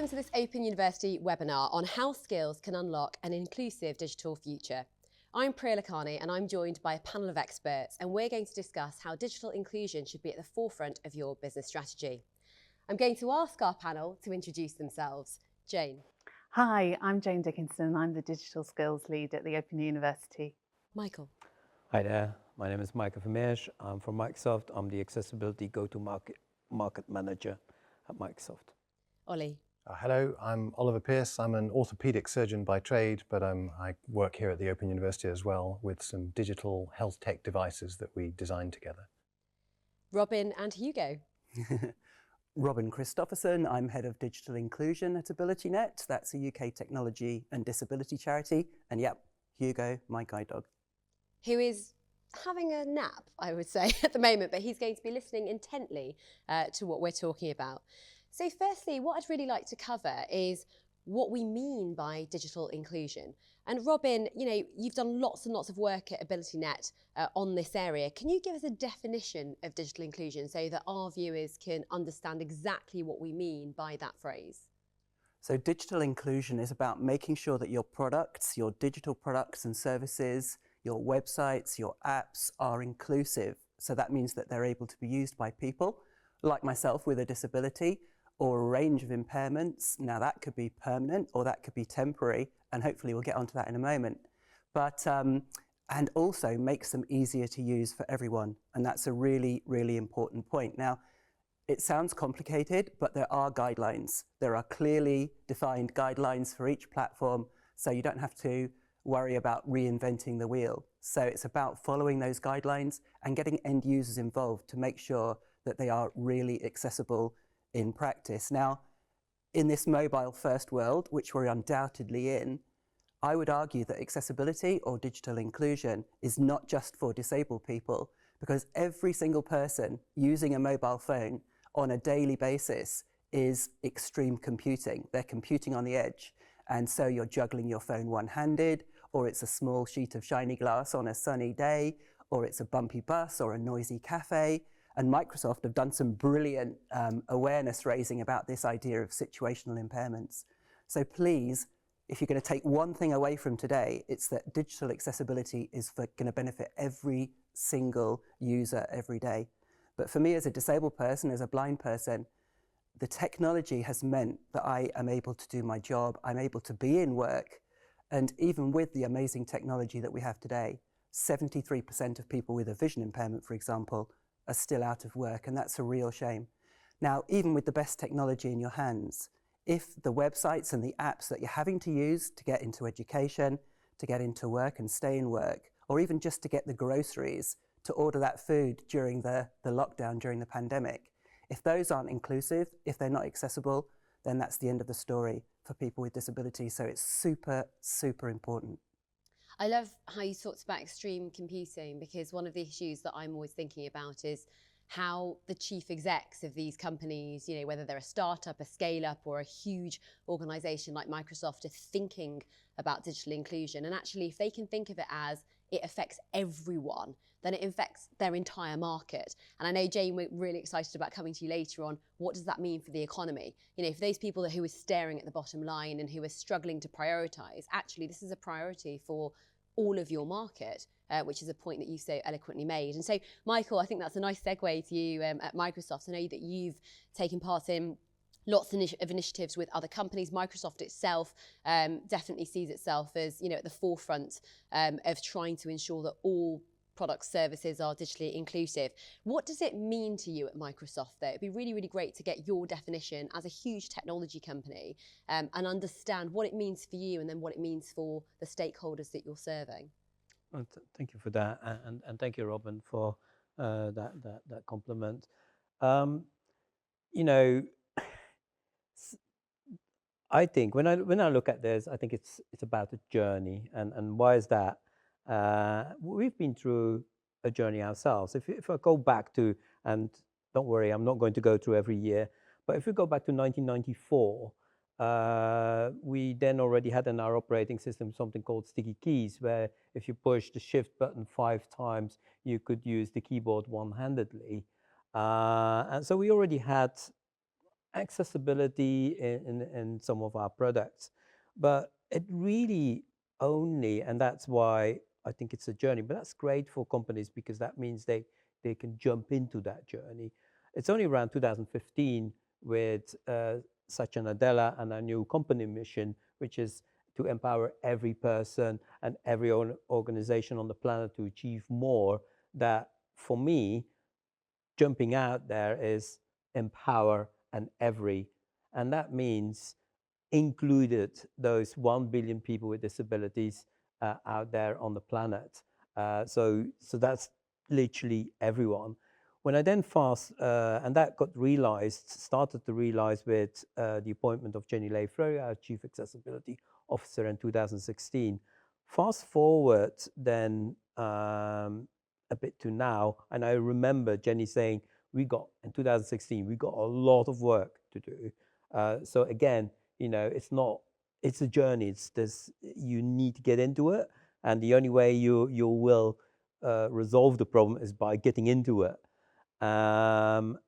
Welcome to this Open University webinar on how skills can unlock an inclusive digital future. I'm Priya Lakhani and I'm joined by a panel of experts, and we're going to discuss how digital inclusion should be at the forefront of your business strategy. I'm going to ask our panel to introduce themselves. Jane. Hi, I'm Jane Dickinson. I'm the Digital Skills Lead at the Open University. Michael. Hi there, my name is Michael Vermeersch. I'm from Microsoft. I'm the Accessibility Go-to-Market Manager at Microsoft. Ollie. Hello, I'm Oliver Pearce. I'm an orthopaedic surgeon by trade, but I work here at the Open University as well with some digital health tech devices that we designed together. Robin and Hugo. Robin Christopherson. I'm Head of Digital Inclusion at AbilityNet. That's a UK technology and disability charity. And yep, Hugo, my guide dog. Who is having a nap, I would say, at the moment, but he's going to be listening intently to what we're talking about. So firstly, what I'd really like to cover is what we mean by digital inclusion. And Robin, you've done lots and lots of work at AbilityNet on this area. Can you give us a definition of digital inclusion so that our viewers can understand exactly what we mean by that phrase? So digital inclusion is about making sure that your products, your digital products and services, your websites, your apps are inclusive. So that means that they're able to be used by people like myself with a disability, or a range of impairments. Now that could be permanent or that could be temporary, and hopefully we'll get onto that in a moment. But, and also makes them easier to use for everyone. And that's a really, really important point. Now, it sounds complicated, but there are guidelines. There are clearly defined guidelines for each platform, so you don't have to worry about reinventing the wheel. So it's about following those guidelines and getting end users involved to make sure that they are really accessible in practice. Now, in this mobile first world, which we're undoubtedly in, I would argue that accessibility or digital inclusion is not just for disabled people, because every single person using a mobile phone on a daily basis is extreme computing. They're computing on the edge. And so you're juggling your phone one-handed, or it's a small sheet of shiny glass on a sunny day, or it's a bumpy bus or a noisy cafe. And Microsoft have done some brilliant awareness raising about this idea of situational impairments. So please, if you're going to take one thing away from today, it's that digital accessibility is going to benefit every single user every day. But for me as a disabled person, as a blind person, the technology has meant that I am able to do my job, I'm able to be in work. And even with the amazing technology that we have today, 73% of people with a vision impairment, for example, are still out of work, and that's a real shame. Now, even with the best technology in your hands, if the websites and the apps that you're having to use to get into education, to get into work and stay in work, or even just to get the groceries, to order that food during the lockdown, during the pandemic, if those aren't inclusive, if they're not accessible, then that's the end of the story for people with disabilities. So it's super, super important. I love how you talked about extreme computing, because one of the issues that I'm always thinking about is how the chief execs of these companies, whether they're a startup, a scale-up, or a huge organization like Microsoft, are thinking about digital inclusion. And actually, if they can think of it as it affects everyone, then it affects their entire market. And I know, Jane, we're really excited about coming to you later on. What does that mean for the economy? For those people who are staring at the bottom line and who are struggling to prioritize, actually, this is a priority for all of your market, which is a point that you so eloquently made. And so, Michael, I think that's a nice segue to you at Microsoft. I know that you've taken part in lots of initiatives with other companies. Microsoft itself definitely sees itself as, at the forefront of trying to ensure that all products, services are digitally inclusive. What does it mean to you at Microsoft, though? It'd be really, really great to get your definition as a huge technology company and understand what it means for you and then what it means for the stakeholders that you're serving. Well, thank you for that, and thank you, Robin, for that compliment. I think when I look at this, I think it's about a journey, and why is that? We've been through a journey ourselves. If I go back to, and don't worry, I'm not going to go through every year, but if we go back to 1994, we then already had in our operating system something called sticky keys, where if you push the shift button 5 times, you could use the keyboard one-handedly. And so we already had accessibility in some of our products, but it really only, and that's why I think it's a journey, but that's great for companies because that means they can jump into that journey. It's only around 2015 with Satya Nadella and our new company mission, which is to empower every person and every organization on the planet to achieve more, that for me, jumping out there is empower and every. And that means included those 1 billion people with disabilities out there on the planet. So that's literally everyone. When I then and that got started to realize with the appointment of Jenny Lay-Fleury, our Chief Accessibility Officer in 2016. Fast forward then a bit to now, and I remember Jenny saying, in 2016, we got a lot of work to do. So again, it's a journey. You need to get into it, and the only way you will resolve the problem is by getting into it. And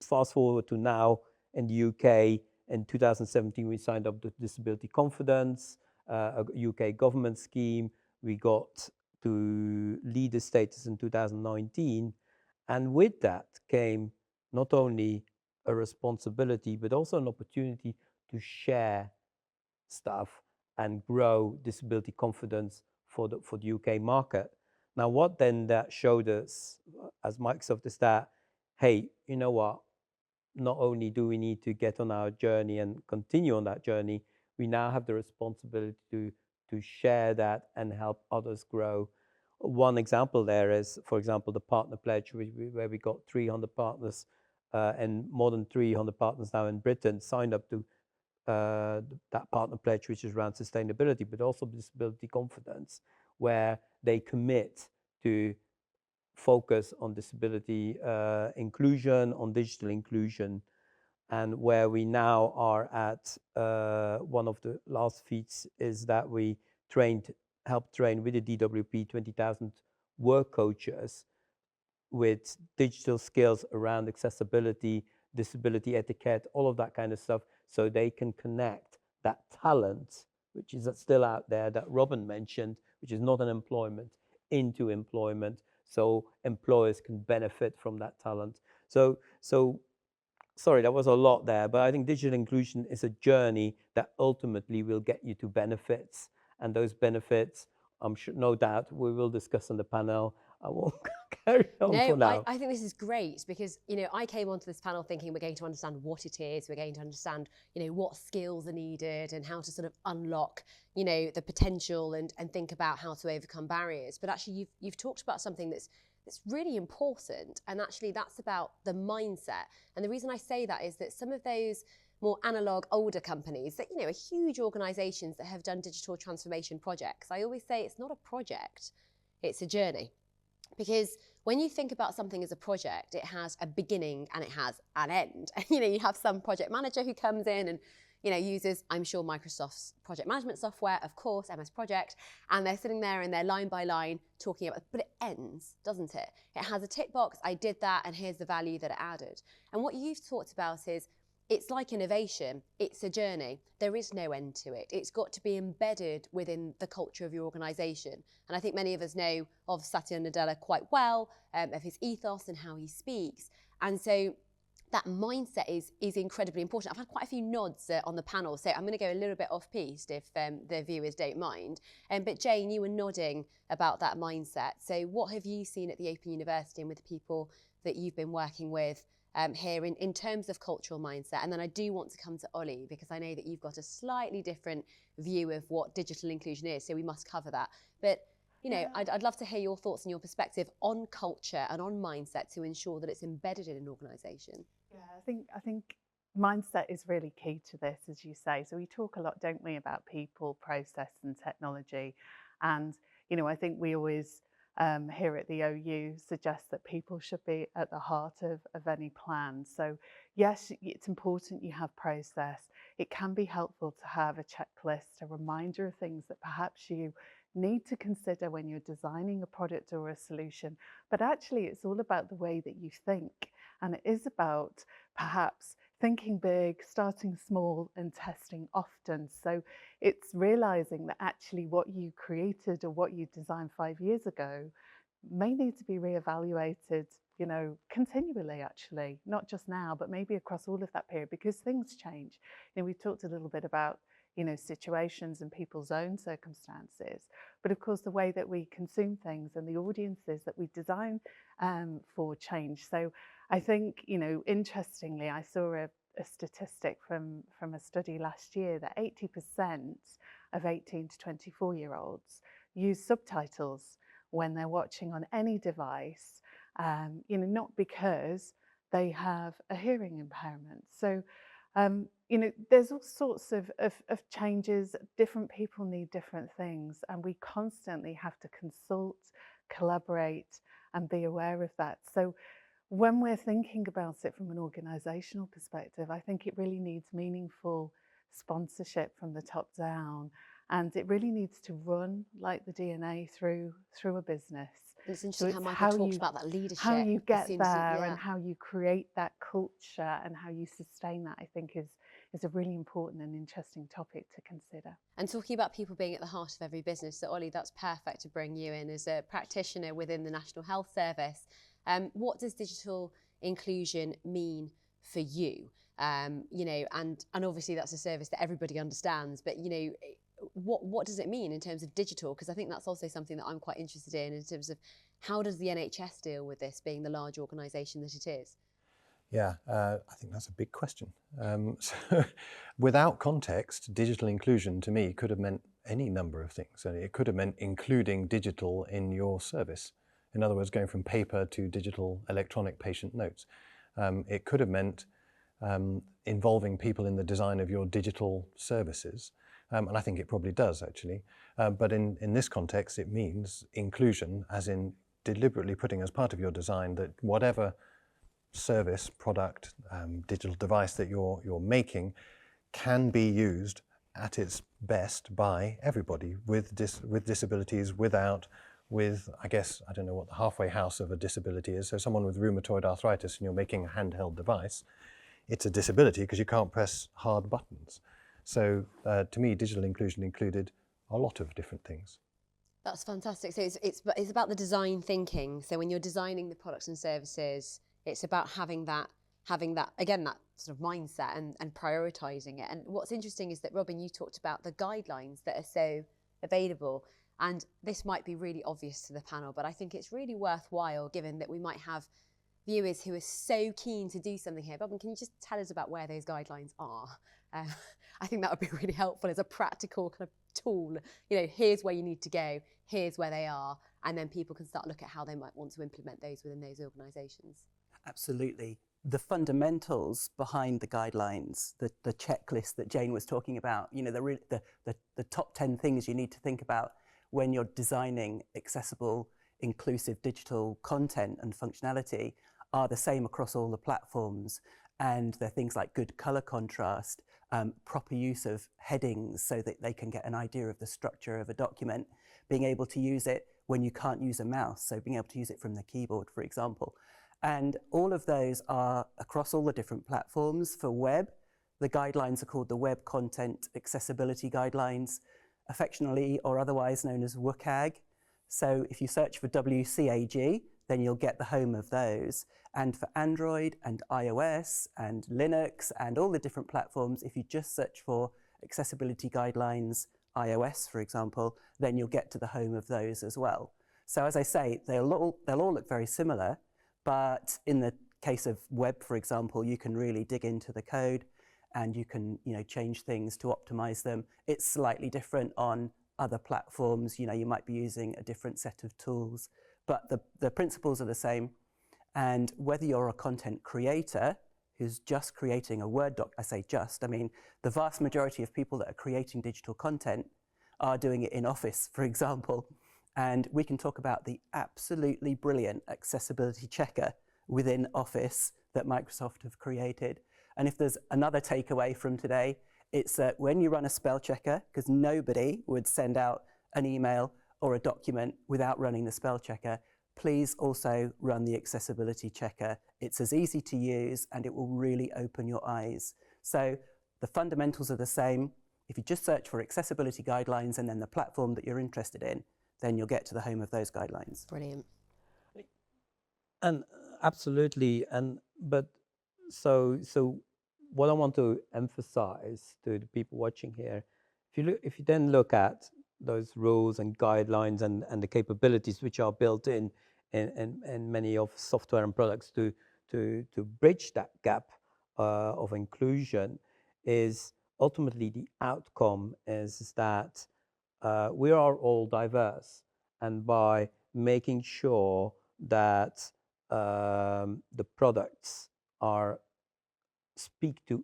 fast forward to now in the UK, in 2017, we signed up the Disability Confidence, a UK government scheme. We got to leader status in 2019. And with that came not only a responsibility, but also an opportunity to share stuff and grow disability confidence for the UK market. Now, what then that showed us as Microsoft is that, hey, you know what? Not only do we need to get on our journey and continue on that journey, we now have the responsibility to share that and help others grow. One example there is, for example, the Partner Pledge, where we got 300 partners and more than 300 partners now in Britain signed up to that Partner Pledge, which is around sustainability, but also disability confidence, where they commit to focus on disability inclusion, on digital inclusion, and where we now are at one of the last feats is that we helped train with the DWP 20,000 work coaches with digital skills around accessibility, disability etiquette, all of that kind of stuff, so they can connect that talent, which is still out there, that Robin mentioned, which is not an employment, into employment, so employers can benefit from that talent. So sorry, that was a lot there, but I think digital inclusion is a journey that ultimately will get you to benefits. And those benefits, I'm sure, no doubt, we will discuss on the panel. I won't carry on for now. I think this is great because, I came onto this panel thinking we're going to understand what it is, we're going to understand, what skills are needed and how to sort of unlock, the potential and think about how to overcome barriers. But actually, you've talked about something that's really important, and actually that's about the mindset. And the reason I say that is that some of those more analog, older companies that, are huge organizations that have done digital transformation projects, I always say it's not a project, it's a journey. Because when you think about something as a project, it has a beginning and it has an end. And, you have some project manager who comes in and, uses, I'm sure, Microsoft's project management software, of course, MS Project, and they're sitting there and they're line by line talking about it, but it ends, doesn't it? It has a tick box, I did that, and here's the value that it added. And what you've talked about is, it's like innovation, it's a journey. There is no end to it. It's got to be embedded within the culture of your organisation. And I think many of us know of Satya Nadella quite well, of his ethos and how he speaks. And so that mindset is incredibly important. I've had quite a few nods on the panel, so I'm going to go a little bit off-piste if the viewers don't mind. But Jane, you were nodding about that mindset. So what have you seen at the Open University and with the people that you've been working with here in terms of cultural mindset? And then I do want to come to Ollie, because I know that you've got a slightly different view of what digital inclusion is, so we must cover that. But I'd love to hear your thoughts and your perspective on culture and on mindset to ensure that it's embedded in an organisation. Yeah, I think mindset is really key to this, as you say. So we talk a lot, don't we, about people, process and technology. And, I think we always here at the OU suggest that people should be at the heart of any plan. So yes, it's important you have process. It can be helpful to have a checklist, a reminder of things that perhaps you need to consider when you're designing a product or a solution. But actually, it's all about the way that you think. And it is about perhaps thinking big, starting small and testing often. So it's realizing that actually what you created or what you designed 5 years ago may need to be reevaluated, you know, continually, actually, not just now, but maybe across all of that period, because things change. You know, we talked a little bit about, you know, situations and people's own circumstances, but of course the way that we consume things and the audiences that we design for change. So I think, you know, interestingly, I saw a statistic from a study last year that 80% of 18 to 24-year-olds use subtitles when they're watching on any device, you know, not because they have a hearing impairment. So, you know, there's all sorts of changes. Different people need different things, and we constantly have to consult, collaborate, and be aware of that. So when we're thinking about it from an organisational perspective, I think it really needs meaningful sponsorship from the top down, and it really needs to run like the DNA through a business. And it's interesting So how it's Michael talked about that leadership. how you as get soon as there and how you create that culture and how you sustain that, I think is a really important and interesting topic to consider. And talking about people being at the heart of every business, so Ollie, that's perfect to bring you in as a practitioner within the National Health Service. What does digital inclusion mean for you? You know, and obviously that's a service that everybody understands, but you know, what does it mean in terms of digital? Because I think that's also something that I'm quite interested in terms of how does the NHS deal with this, being the large organisation that it is? Yeah, I think that's a big question. So without context, digital inclusion to me could have meant any number of things. And it could have meant including digital in your service. In other words, going from paper to digital electronic patient notes. It could have meant involving people in the design of your digital services. And I think it probably does, actually. But in this context, it means inclusion, as in deliberately putting as part of your design that whatever service, product, digital device that you're making can be used at its best by everybody with disabilities, with, I guess, I don't know what the halfway house of a disability is. So someone with rheumatoid arthritis and you're making a handheld device, it's a disability because you can't press hard buttons. So to me, digital inclusion included a lot of different things. That's fantastic. So it's about the design thinking. So when you're designing the products and services, it's about having that again, that sort of mindset and prioritising it. And what's interesting is that, Robin, you talked about the guidelines that are so available. And this might be really obvious to the panel, but I think it's really worthwhile, given that we might have viewers who are so keen to do something here. Robin, can you just tell us about where those guidelines are? I think that would be really helpful as a practical kind of tool. You know, here's where you need to go, here's where they are, and then people can start look at how they might want to implement those within those organisations. Absolutely. The fundamentals behind the guidelines, the checklist that Jane was talking about, you know, the top 10 things you need to think about when you're designing accessible, inclusive digital content and functionality are the same across all the platforms. And they're things like good colour contrast, proper use of headings so that they can get an idea of the structure of a document, being able to use it when you can't use a mouse, so being able to use it from the keyboard, for example. And all of those are across all the different platforms. For web, the guidelines are called the Web Content Accessibility Guidelines, affectionately or otherwise known as WCAG. So if you search for WCAG, then you'll get the home of those. And for Android and iOS and Linux and all the different platforms, if you just search for Accessibility Guidelines, iOS, for example, then you'll get to the home of those as well. So as I say, they'll all look very similar, but in the case of web, for example, you can really dig into the code and you can, you know, change things to optimize them. It's slightly different on other platforms. You know, you might be using a different set of tools, but the principles are the same. And whether you're a content creator who's just creating a Word doc, I say just, I mean, the vast majority of people that are creating digital content are doing it in Office, for example. And we can talk about the absolutely brilliant accessibility checker within Office that Microsoft have created. And if there's another takeaway from today, it's that when you run a spell checker, because nobody would send out an email or a document without running the spell checker, please also run the accessibility checker. It's as easy to use and it will really open your eyes. So the fundamentals are the same. If you just search for accessibility guidelines and then the platform that you're interested in, then you'll get to the home of those guidelines. Brilliant. And absolutely, but so what I want to emphasize to the people watching here, if you then look at those rules and guidelines and the capabilities which are built in many of software and products to bridge that gap of inclusion, is ultimately the outcome is that we are all diverse, and by making sure that the products speak to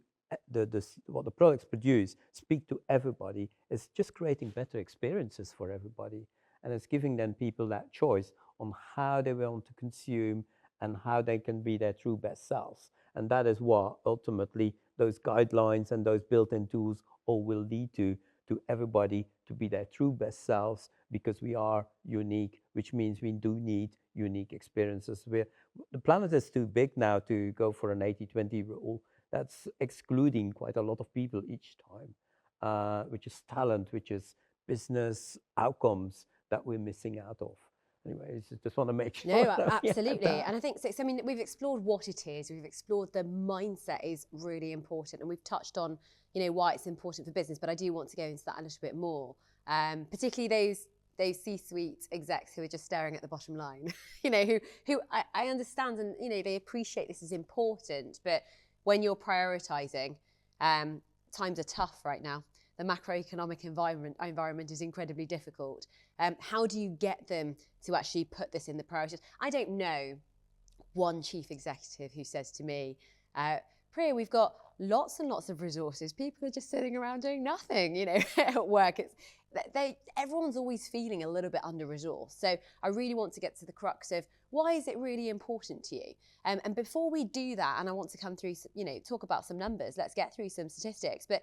what the products produce, speak to everybody. It's just creating better experiences for everybody, and it's giving then people that choice on how they want to consume and how they can be their true best selves. And that is what ultimately those guidelines and those built-in tools all will lead to everybody to be their true best selves, because we are unique, which means we do need unique experiences. The planet is too big now to go for an 80-20 rule. That's excluding quite a lot of people each time, which is talent, which is business outcomes that we're missing out of. Anyway, just want to make sure. No, absolutely. And I think, so I mean, we've explored what it is, we've explored the mindset is really important, and we've touched on, you know, why it's important for business, but I do want to go into that a little bit more, particularly those C-suite execs who are just staring at the bottom line, you know, who I understand, and, you know, they appreciate this is important, but when you're prioritising, times are tough right now. The macroeconomic environment is incredibly difficult. How do you get them to actually put this in the priorities? I don't know one chief executive who says to me, Priya, we've got lots and lots of resources. People are just sitting around doing nothing, you know, at work. Everyone's always feeling a little bit under-resourced. So I really want to get to the crux of why is it really important to you? And before we do that, and I want to come through, you know, talk about some numbers, let's get through some statistics. But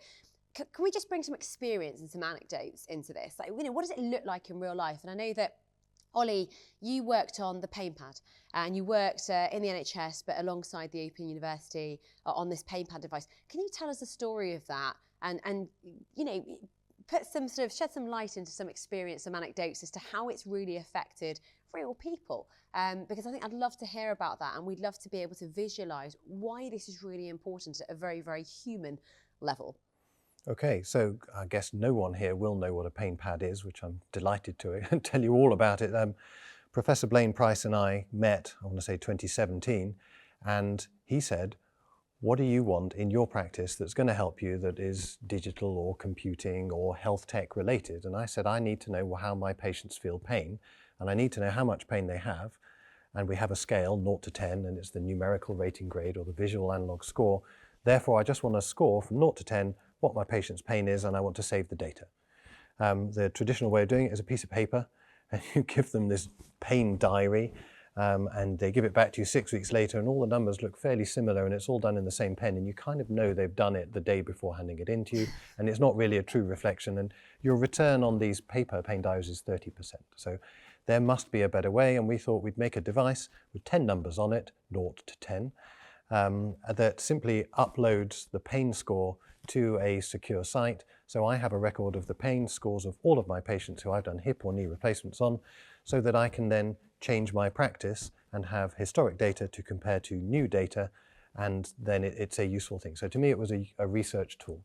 can we just bring some experience and some anecdotes into this? Like, you know, what does it look like in real life? And I know that, Ollie, you worked on the PainPad, and you worked in the NHS, but alongside the Open University on this PainPad device. Can you tell us the story of that? And you know, shed some light into some experience, some anecdotes as to how it's really affected real people. Because I think I'd love to hear about that, and we'd love to be able to visualise why this is really important at a very, very human level. Okay, so I guess no one here will know what a PainPad is, which I'm delighted to tell you all about it. Professor Blaine Price and I met, I want to say 2017, and he said, what do you want in your practice that's going to help you that is digital or computing or health tech related? And I said, I need to know how my patients feel pain, and I need to know how much pain they have. And we have a scale, 0 to 10, and it's the numerical rating grade or the visual analog score. Therefore, I just want a score from 0 to 10, what my patient's pain is, and I want to save the data. The traditional way of doing it is a piece of paper, and you give them this pain diary, and they give it back to you 6 weeks later, and all the numbers look fairly similar, and it's all done in the same pen, and you kind of know they've done it the day before handing it in to you, and it's not really a true reflection, and your return on these paper pain diaries is 30%. So there must be a better way, and we thought we'd make a device with 10 numbers on it, 0 to 10, that simply uploads the pain score to a secure site. So I have a record of the pain scores of all of my patients who I've done hip or knee replacements on, so that I can then change my practice and have historic data to compare to new data, and then it's a useful thing. So to me, it was a research tool.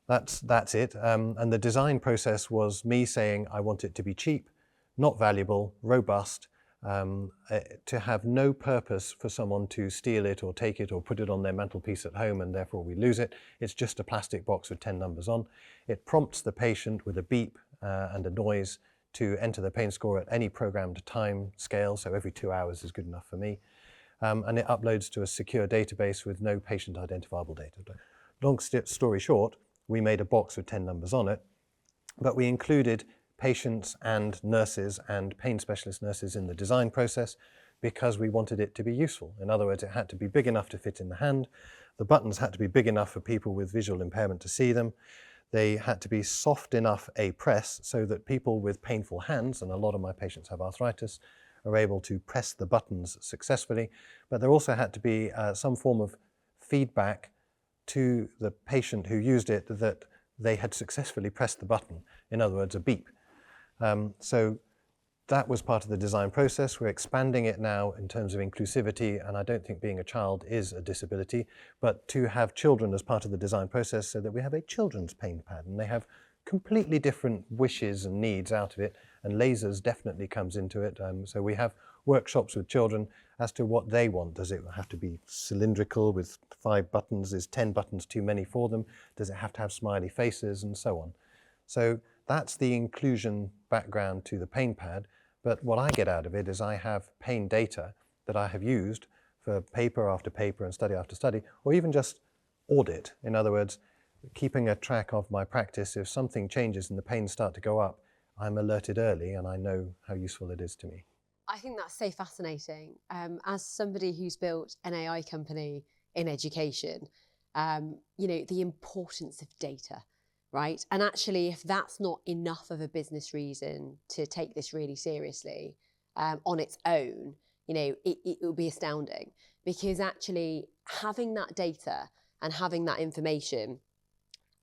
That's it. And the design process was me saying I want it to be cheap, not valuable, robust, to have no purpose for someone to steal it or take it or put it on their mantelpiece at home and therefore we lose it. It's just a plastic box with 10 numbers on. It prompts the patient with a beep and a noise to enter the pain score at any programmed time scale, so every 2 hours is good enough for me. And it uploads to a secure database with no patient identifiable data. Long story short, we made a box with 10 numbers on it, but we included patients and nurses and pain specialist nurses in the design process because we wanted it to be useful. In other words, it had to be big enough to fit in the hand. The buttons had to be big enough for people with visual impairment to see them. They had to be soft enough a press so that people with painful hands, and a lot of my patients have arthritis, are able to press the buttons successfully, but there also had to be some form of feedback to the patient who used it that they had successfully pressed the button, in other words, a beep. So that was part of the design process. We're expanding it now in terms of inclusivity, and I don't think being a child is a disability, but to have children as part of the design process so that we have a children's pain pad, and they have completely different wishes and needs out of it, and lasers definitely comes into it. So we have workshops with children as to what they want. Does it have to be cylindrical with 5 buttons? Is 10 buttons too many for them? Does it have to have smiley faces, and so on? So that's the inclusion background to the pain pad. But what I get out of it is I have pain data that I have used for paper after paper and study after study, or even just audit. In other words, keeping a track of my practice. If something changes and the pains start to go up, I'm alerted early and I know how useful it is to me. I think that's so fascinating. As somebody who's built an AI company in education, you know, the importance of data, right? And actually, if that's not enough of a business reason to take this really seriously on its own, you know, it will be astounding, because actually having that data and having that information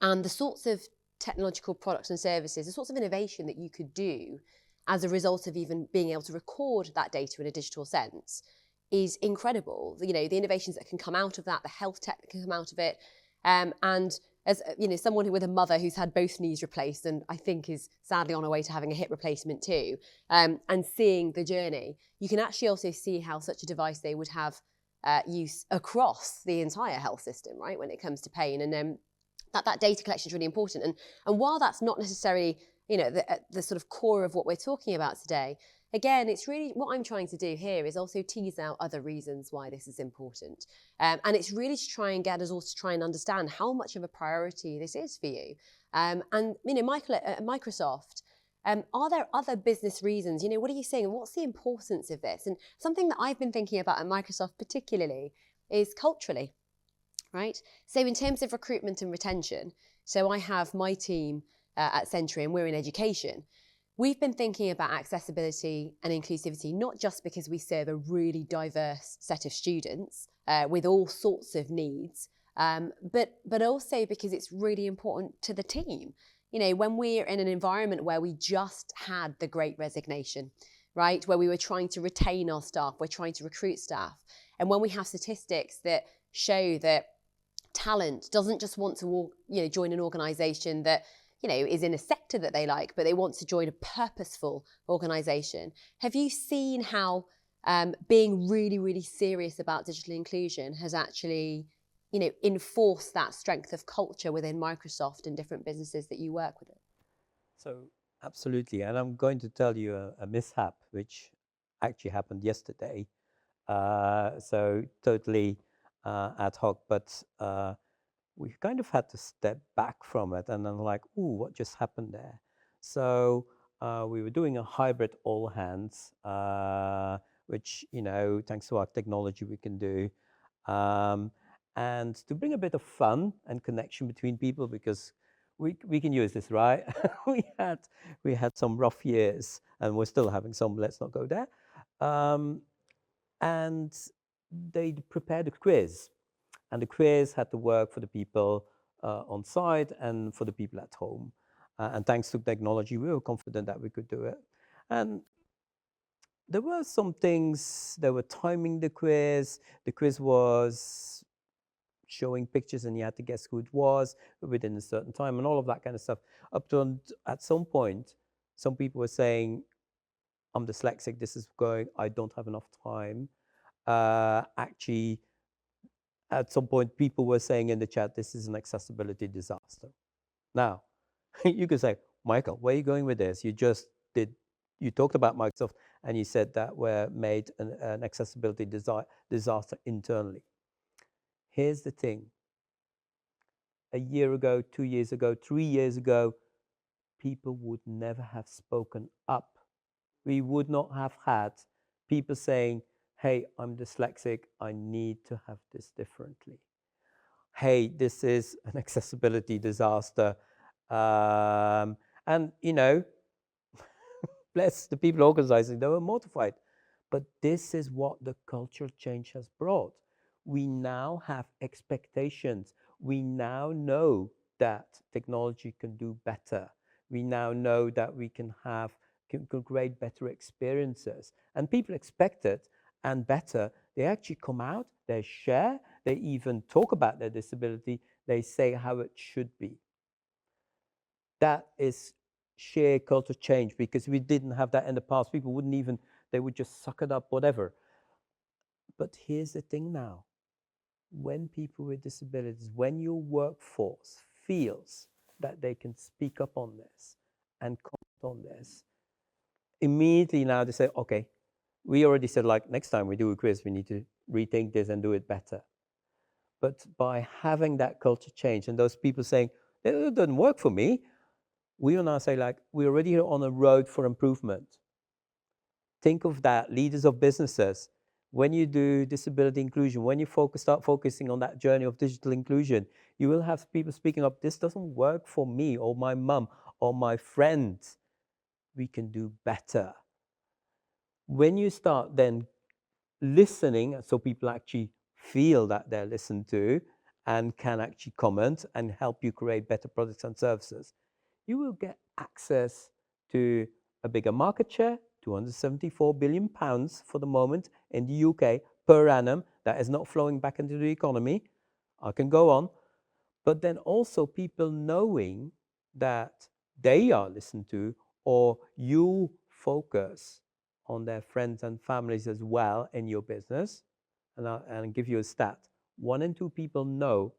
and the sorts of technological products and services, the sorts of innovation that you could do as a result of even being able to record that data in a digital sense is incredible. You know, the innovations that can come out of that, the health tech that can come out of it. And as you know, someone with a mother who's had both knees replaced and I think is sadly on her way to having a hip replacement too, and seeing the journey, you can actually also see how such a device they would have use across the entire health system, right, when it comes to pain. And that data collection is really important. And while that's not necessarily, you know, the sort of core of what we're talking about today, again, it's really what I'm trying to do here is also tease out other reasons why this is important. And it's really to try and get us all to try and understand how much of a priority this is for you. And, you know, Michael, at Microsoft, are there other business reasons? You know, what are you saying? What's the importance of this? And something that I've been thinking about at Microsoft particularly is culturally, right? So in terms of recruitment and retention, so I have my team at Sentry and we're in education. We've been thinking about accessibility and inclusivity, not just because we serve a really diverse set of students with all sorts of needs, but also because it's really important to the team. You know, when we're in an environment where we just had the Great Resignation, right, where we were trying to retain our staff, we're trying to recruit staff, and when we have statistics that show that talent doesn't just want to, you know, join an organisation that, you know, is in a sector that they like, but they want to join a purposeful organisation. Have you seen how being really, really serious about digital inclusion has actually, you know, enforced that strength of culture within Microsoft and different businesses that you work with? So absolutely, and I'm going to tell you a mishap which actually happened yesterday. So totally ad hoc, but we kind of had to step back from it, and then like, ooh, what just happened there? So we were doing a hybrid all hands, which, you know, thanks to our technology we can do. And to bring a bit of fun and connection between people, because we can use this, right? we had some rough years, and we're still having some. Let's not go there. And they prepared a quiz, and the quiz had to work for the people on site and for the people at home. And thanks to technology, we were confident that we could do it. And there were some things. They were timing the quiz. The quiz was showing pictures, and you had to guess who it was within a certain time, and all of that kind of stuff. Up to at some point, some people were saying, "I'm dyslexic. This is going. I don't have enough time." Actually, at some point, people were saying in the chat, "This is an accessibility disaster." Now, you could say, "Michael, where are you going with this? You just did. You talked about Microsoft, and you said that we're made an accessibility disaster internally." Here's the thing. A year ago, 2 years ago, 3 years ago, people would never have spoken up. We would not have had people saying, "Hey, I'm dyslexic. I need to have this differently. Hey, this is an accessibility disaster." And, you know, bless the people organizing, they were mortified. But this is what the cultural change has brought. We now have expectations. We now know that technology can do better. We now know that we can create better experiences. And people expect it and better. They actually come out, they share, they even talk about their disability, they say how it should be. That is sheer culture change, because we didn't have that in the past. People wouldn't even, they would just suck it up, whatever. But here's the thing now. When people with disabilities, when your workforce feels that they can speak up on this and comment on this, immediately now they say, okay, we already said, like, next time we do a quiz, we need to rethink this and do it better. But by having that culture change and those people saying, it doesn't work for me, we will now say, like, we're already on a road for improvement. Think of that, leaders of businesses. When you do disability inclusion, when you start focusing on that journey of digital inclusion, you will have people speaking up, this doesn't work for me or my mum or my friend. We can do better. When you start then listening, so people actually feel that they're listened to and can actually comment and help you create better products and services, you will get access to a bigger market share, £274 billion for the moment in the UK per annum. That is not flowing back into the economy. I can go on. But then also people knowing that they are listened to, or you focus on their friends and families as well in your business. And I'll give you a stat. 1 in 2 people know,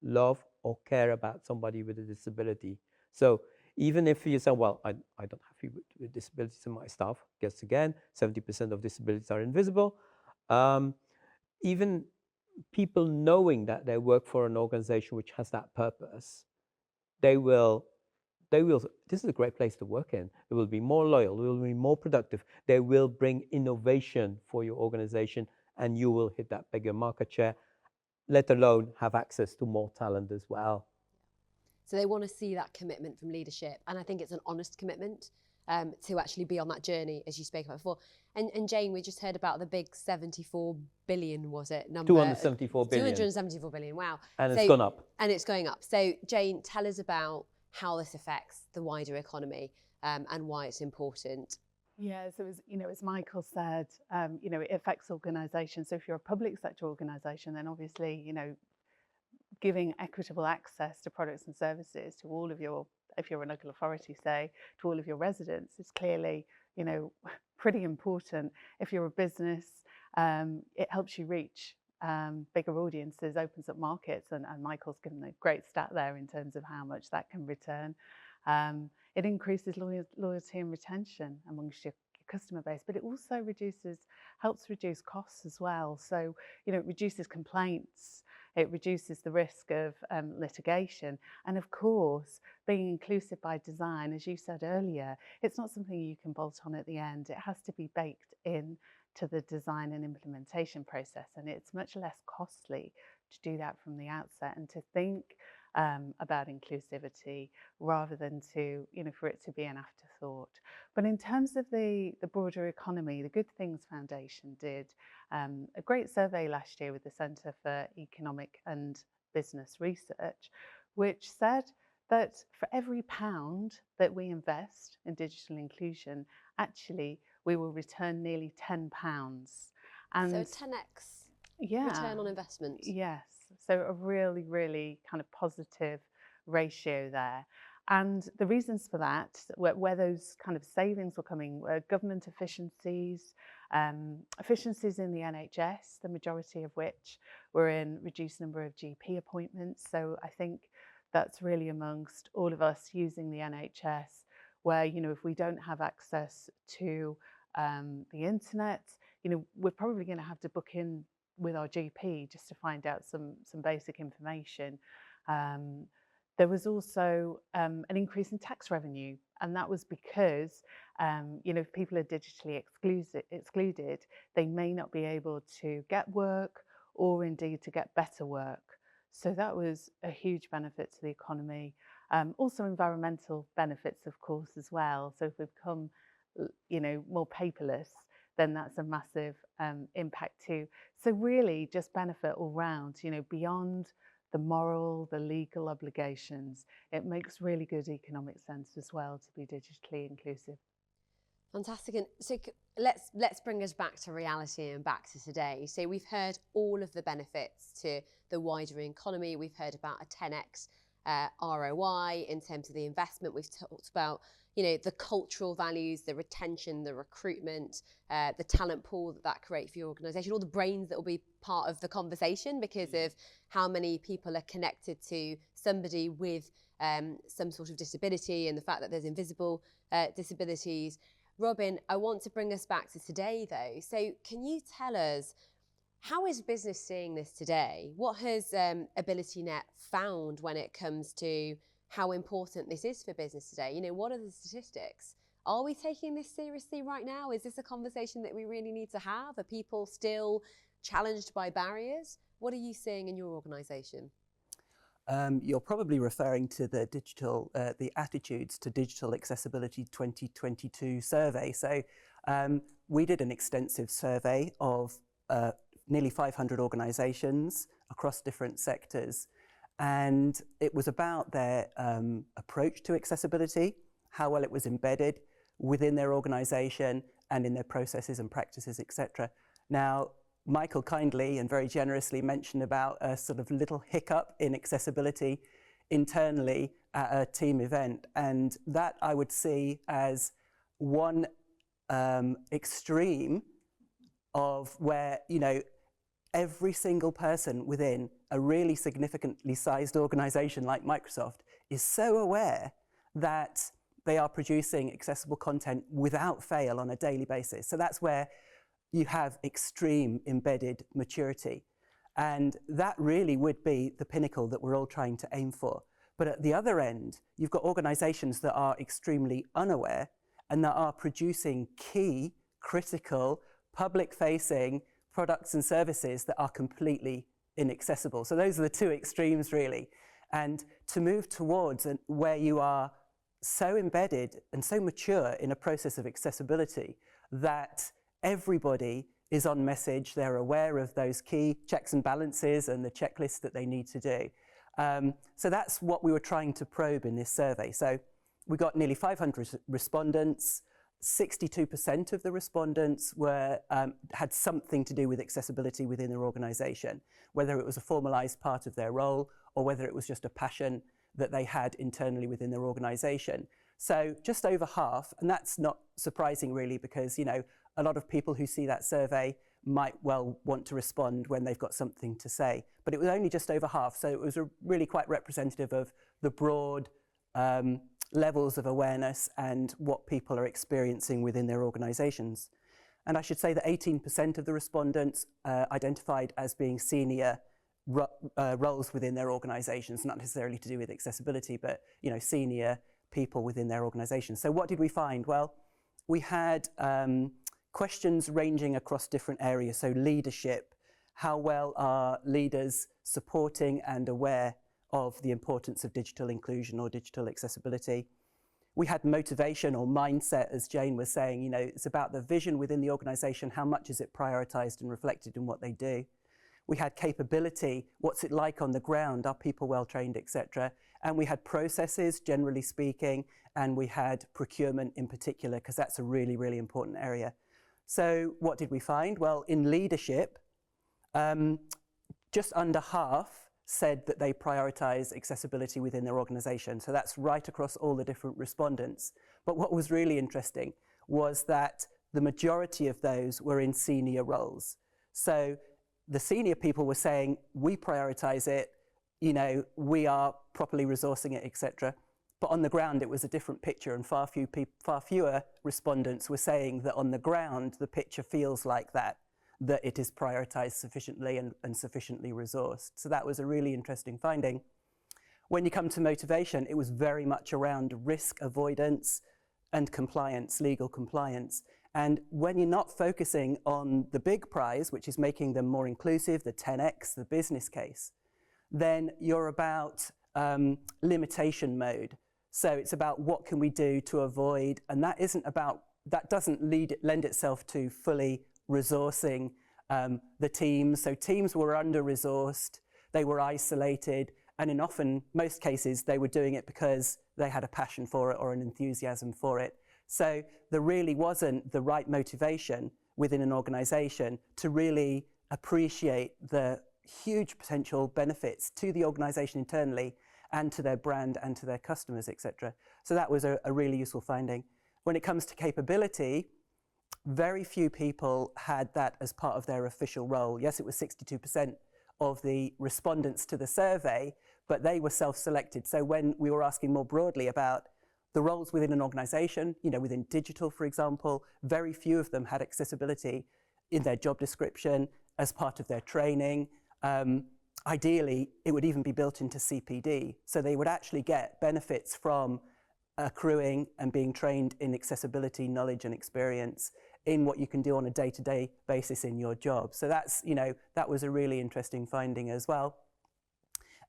love, or care about somebody with a disability. So even if you say, well, I don't have people with disabilities in my staff, guess again, 70% of disabilities are invisible. Even people knowing that they work for an organization which has that purpose, they will, this is a great place to work in. They will be more loyal, they will be more productive, they will bring innovation for your organization, and you will hit that bigger market share, let alone have access to more talent as well. So they want to see that commitment from leadership. And I think it's an honest commitment to actually be on that journey, as you spoke about before. And Jane, we just heard about the big 74 billion, was it? Number 274 billion. 274 billion, wow. And it's gone up. And it's going up. So Jane, tell us about how this affects the wider economy and why it's important. Yeah, so as Michael said, it affects organisations. So if you're a public sector organisation, then obviously, giving equitable access to products and services to all of your, if you're a local authority, say, to all of your residents is clearly, pretty important. If you're a business, it helps you reach bigger audiences, opens up markets, and Michael's given a great stat there in terms of how much that can return. It increases loyalty and retention amongst your customer base, but it also helps reduce costs as well. So, it reduces complaints, it reduces the risk of litigation. And of course, being inclusive by design, as you said earlier, it's not something you can bolt on at the end. It has to be baked in to the design and implementation process. And it's much less costly to do that from the outset and to think about inclusivity rather than for it to be an afterthought. But in terms of the broader economy, the Good Things Foundation did a great survey last year with the Centre for Economic and Business Research, which said that for every £1 that we invest in digital inclusion, actually we will return nearly £10. And so 10x return on investment. Yes. So a really, really kind of positive ratio there. And the reasons for that, where those kind of savings were coming, were government efficiencies, efficiencies in the NHS, the majority of which were in reduced number of GP appointments. So I think that's really amongst all of us using the NHS, where, if we don't have access to the internet, we're probably going to have to book in with our GP just to find out some basic information. There was also an increase in tax revenue, and that was because if people are digitally excluded, they may not be able to get work or indeed to get better work. So that was a huge benefit to the economy. Also environmental benefits, of course, as well. So if we become more paperless, then that's a massive impact too. So really just benefit all round, you know, beyond the moral, the legal obligations. It makes really good economic sense as well to be digitally inclusive. Fantastic. And so let's bring us back to reality and back to today. So we've heard all of the benefits to the wider economy. We've heard about a 10x ROI in terms of the investment. We've talked about, you know, the cultural values, the retention, the recruitment, the talent pool that creates for your organisation, all the brains that will be part of the conversation because of how many people are connected to somebody with some sort of disability and the fact that there's invisible disabilities. Robin, I want to bring us back to today though. So can you tell us, how is business seeing this today? What has AbilityNet found when it comes to how important this is for business today? You know, what are the statistics? Are we taking this seriously right now? Is this a conversation that we really need to have? Are people still challenged by barriers? What are you seeing in your organisation? You're probably referring to the digital, the Attitudes to Digital Accessibility 2022 survey. So we did an extensive survey of nearly 500 organisations across different sectors. And it was about their approach to accessibility, how well it was embedded within their organisation and in their processes and practices, etc. Now, Michael kindly and very generously mentioned about a sort of little hiccup in accessibility internally at a team event. And that I would see as one extreme of where, you know, every single person within a really significantly sized organization like Microsoft is so aware that they are producing accessible content without fail on a daily basis. So that's where you have extreme embedded maturity. And that really would be the pinnacle that we're all trying to aim for. But at the other end, you've got organizations that are extremely unaware and that are producing key, critical, public-facing products and services that are completely inaccessible. So those are the two extremes, really. And to move towards where you are so embedded and so mature in a process of accessibility that everybody is on message, they're aware of those key checks and balances and the checklists that they need to do. So that's what we were trying to probe in this survey. So we got nearly 500 respondents. 62% of the respondents had something to do with accessibility within their organisation, whether it was a formalised part of their role or whether it was just a passion that they had internally within their organisation. So just over half, and that's not surprising really because, you know, a lot of people who see that survey might well want to respond when they've got something to say. But it was only just over half, so it was really quite representative of the broad levels of awareness and what people are experiencing within their organisations. And I should say that 18% of the respondents identified as being senior roles within their organisations, not necessarily to do with accessibility, but, you know, senior people within their organisations. So what did we find? Well, we had questions ranging across different areas. So leadership, how well are leaders supporting and aware of the importance of digital inclusion or digital accessibility? We had motivation or mindset, as Jane was saying, you know, it's about the vision within the organisation, how much is it prioritised and reflected in what they do. We had capability, what's it like on the ground, are people well trained, etc. And we had processes, generally speaking, and we had procurement in particular, because that's a really, really important area. So what did we find? Well, in leadership, just under half said that they prioritise accessibility within their organisation. So that's right across all the different respondents. But what was really interesting was that the majority of those were in senior roles. So the senior people were saying, we prioritise it, you know, we are properly resourcing it, etc. But on the ground, it was a different picture, and far fewer respondents were saying that on the ground, the picture feels like that it is prioritised sufficiently and sufficiently resourced. So that was a really interesting finding. When you come to motivation, it was very much around risk avoidance and compliance, legal compliance. And when you're not focusing on the big prize, which is making them more inclusive, the 10x, the business case, then you're about limitation mode. So it's about what can we do to avoid, and that isn't about that doesn't lend itself to fully resourcing the teams. So teams were under-resourced, they were isolated, and in most cases, they were doing it because they had a passion for it or an enthusiasm for it. So there really wasn't the right motivation within an organization to really appreciate the huge potential benefits to the organization internally and to their brand and to their customers, etc. So that was a really useful finding. When it comes to capability, very few people had that as part of their official role. Yes, it was 62% of the respondents to the survey, but they were self-selected. So when we were asking more broadly about the roles within an organization, within digital, for example, very few of them had accessibility in their job description as part of their training. Ideally, it would even be built into CPD. So they would actually get benefits from accruing and being trained in accessibility knowledge and experience in what you can do on a day-to-day basis in your job. So that's, that was a really interesting finding as well.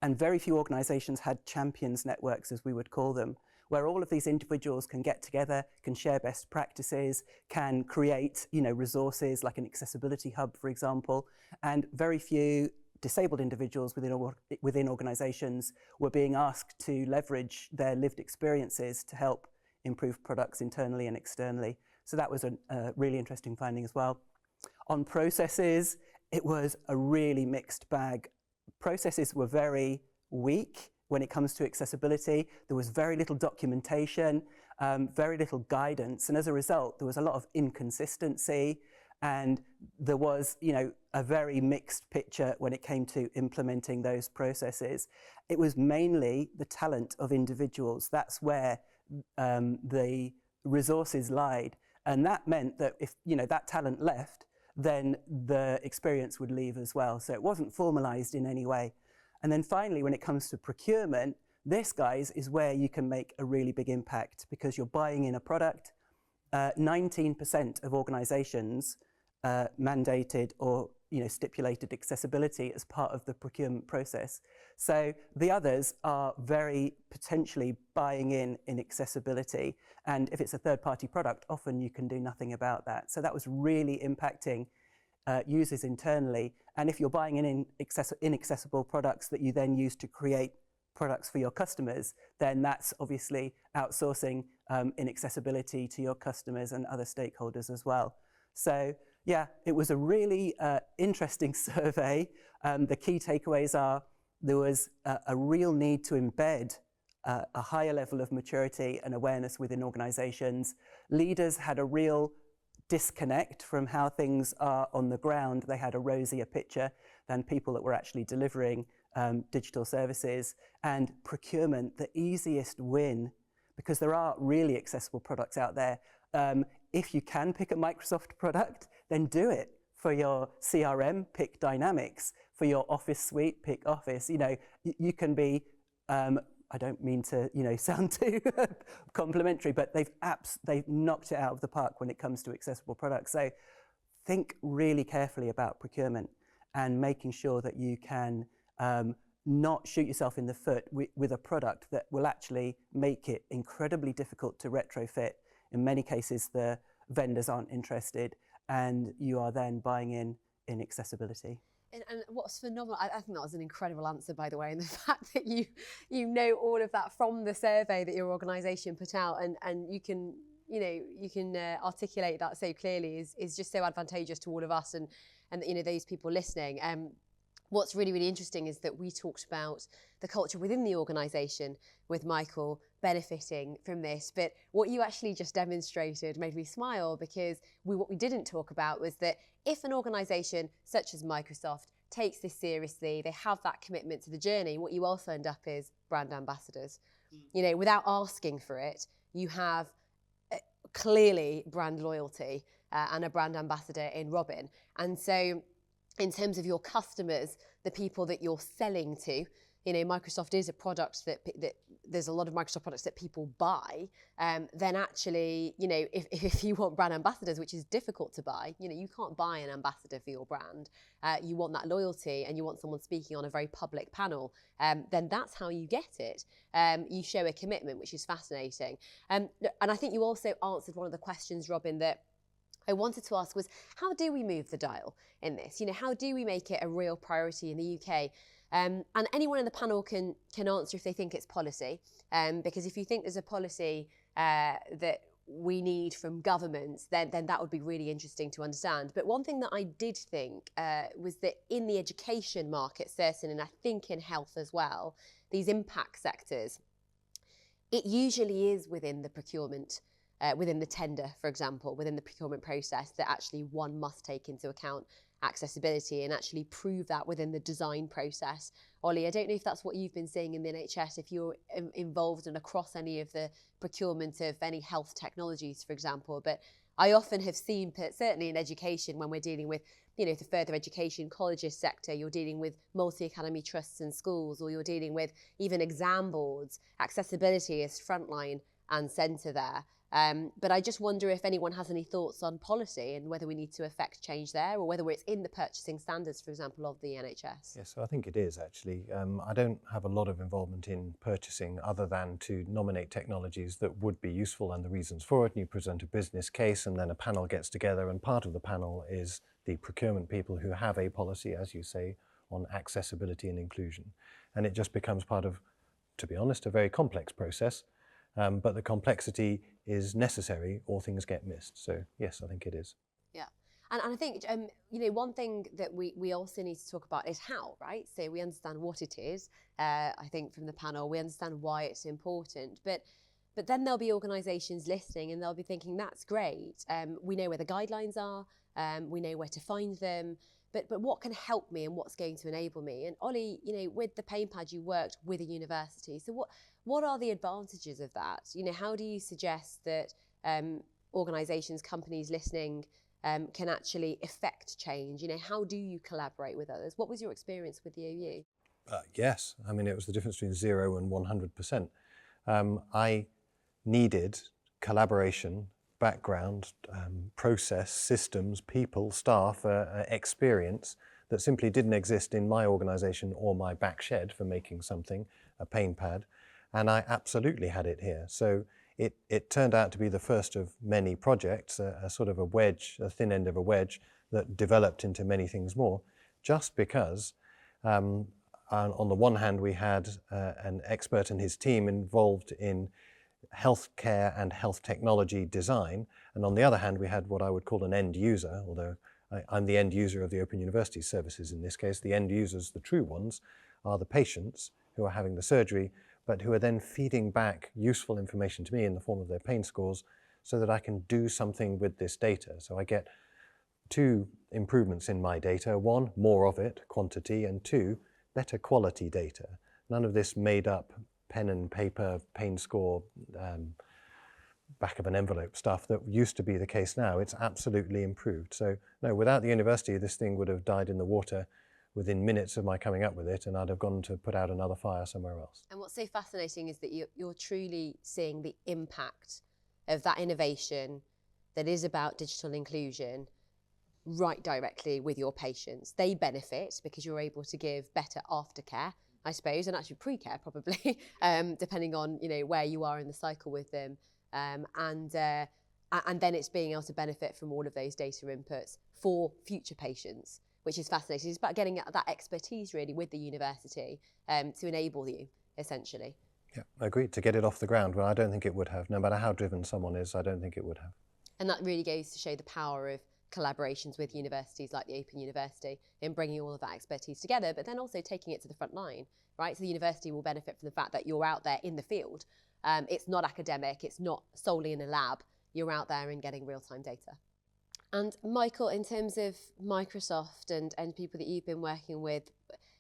And very few organizations had champions networks, as we would call them, where all of these individuals can get together, can share best practices, can create, resources like an accessibility hub, for example. And very few disabled individuals within organizations were being asked to leverage their lived experiences to help improve products internally and externally. So that was a really interesting finding as well. On processes, it was a really mixed bag. Processes were very weak when it comes to accessibility. There was very little documentation, very little guidance, and as a result, there was a lot of inconsistency, and there was, a very mixed picture when it came to implementing those processes. It was mainly the talent of individuals. That's where the resources lied, and that meant that if, that talent left, then the experience would leave as well. So it wasn't formalized in any way. And then finally, when it comes to procurement, this, guys, is where you can make a really big impact because you're buying in a product. 19% of organizations mandated or stipulated accessibility as part of the procurement process. So the others are very potentially buying in accessibility. And if it's a third-party product, often you can do nothing about that. So that was really impacting users internally. And if you're buying in inaccessible products that you then use to create products for your customers, then that's obviously outsourcing inaccessibility to your customers and other stakeholders as well. So yeah, it was a really interesting survey. The key takeaways are there was a real need to embed a higher level of maturity and awareness within organizations. Leaders had a real disconnect from how things are on the ground. They had a rosier picture than people that were actually delivering digital services. And procurement, the easiest win, because there are really accessible products out there. If you can pick a Microsoft product, then do it. For your CRM, pick Dynamics. For your Office suite, pick Office. You can be, I don't mean to, sound too complimentary, but they've knocked it out of the park when it comes to accessible products. So think really carefully about procurement and making sure that you can not shoot yourself in the foot with a product that will actually make it incredibly difficult to retrofit. In many cases, the vendors aren't interested, and you are then buying in accessibility. And what's phenomenal, I think that was an incredible answer, by the way, and the fact that you know all of that from the survey that your organisation put out, and you can articulate that so clearly is just so advantageous to all of us and those people listening. What's really, really interesting is that we talked about the culture within the organisation with Michael benefiting from this, but what you actually just demonstrated made me smile, because what we didn't talk about was that if an organisation such as Microsoft takes this seriously, they have that commitment to the journey, what you also end up is brand ambassadors. Without asking for it, you have clearly brand loyalty and a brand ambassador in Robin. And so in terms of your customers, the people that you're selling to, Microsoft is a product that there's a lot of Microsoft products that people buy, then actually, you know, if you want brand ambassadors, which is difficult to buy, you know, you can't buy an ambassador for your brand. You want that loyalty and you want someone speaking on a very public panel, then that's how you get it. You show a commitment, which is fascinating. And I think you also answered one of the questions, Robin, that I wanted to ask was, how do we move the dial in this? You know, how do we make it a real priority in the UK? And anyone in the panel can answer if they think it's policy, because if you think there's a policy that we need from governments, then that would be really interesting to understand. But one thing that I did think was that in the education market, certainly, and I think in health as well, these impact sectors, it usually is within the procurement, within the tender, for example, within the procurement process, that actually one must take into account accessibility and actually prove that within the design process. Ollie, I don't know if that's what you've been seeing in the NHS, if you're involved and across any of the procurement of any health technologies, for example, but I often have seen, certainly in education, when we're dealing with, you know, the further education colleges sector, you're dealing with multi-academy trusts and schools, or you're dealing with even exam boards, accessibility is frontline and centre there. But I just wonder if anyone has any thoughts on policy and whether we need to affect change there, or whether it's in the purchasing standards, for example, of the NHS. Yes, so I think it is actually. I don't have a lot of involvement in purchasing other than to nominate technologies that would be useful and the reasons for it. And you present a business case and then a panel gets together, and part of the panel is the procurement people who have a policy, as you say, on accessibility and inclusion. And it just becomes part of, to be honest, a very complex process. But the complexity is necessary or things get missed. So yes, I think it is. Yeah. And I think, you know, one thing that we also need to talk about is how, right? So we understand what it is, I think from the panel, we understand why it's important, but then there'll be organisations listening and they'll be thinking, that's great. We know where the guidelines are, we know where to find them, but what can help me and what's going to enable me? And Ollie, you know, with the pain pad, you worked with a university. So what are the advantages of that? You know, how do you suggest that organisations, companies listening can actually effect change? You know, how do you collaborate with others? What was your experience with the OBE? Yes, I mean, it was the difference between 0 and 100%. I needed collaboration, background, process, systems, people, staff, experience that simply didn't exist in my organisation or my back shed for making something, a pain pad. And I absolutely had it here. So it turned out to be the first of many projects, a sort of a wedge, a thin end of a wedge that developed into many things more, just because on the one hand we had an expert and his team involved in healthcare and health technology design, and on the other hand we had what I would call an end user, although I'm the end user of the Open University services in this case. The end users, the true ones, are the patients who are having the surgery, but who are then feeding back useful information to me in the form of their pain scores so that I can do something with this data. So I get 2 improvements in my data. 1, more of it, quantity, and 2, better quality data. None of this made up pen and paper, pain score, back of an envelope stuff that used to be the case now. It's absolutely improved. So no, without the university, this thing would have died in the water within minutes of my coming up with it, and I'd have gone to put out another fire somewhere else. And what's so fascinating is that you're truly seeing the impact of that innovation that is about digital inclusion right directly with your patients. They benefit because you're able to give better aftercare, I suppose, and actually pre-care probably, depending on, you know, where you are in the cycle with them. And then it's being able to benefit from all of those data inputs for future patients, which is fascinating. It's about getting that expertise really with the university to enable you, essentially. Yeah, agreed. To get it off the ground, well, I don't think it would have. No matter how driven someone is, I don't think it would have. And that really goes to show the power of collaborations with universities like the Open University in bringing all of that expertise together, but then also taking it to the front line, right? So the university will benefit from the fact that you're out there in the field. It's not academic, it's not solely in a lab. You're out there and getting real-time data. And Michael, in terms of Microsoft and people that you've been working with,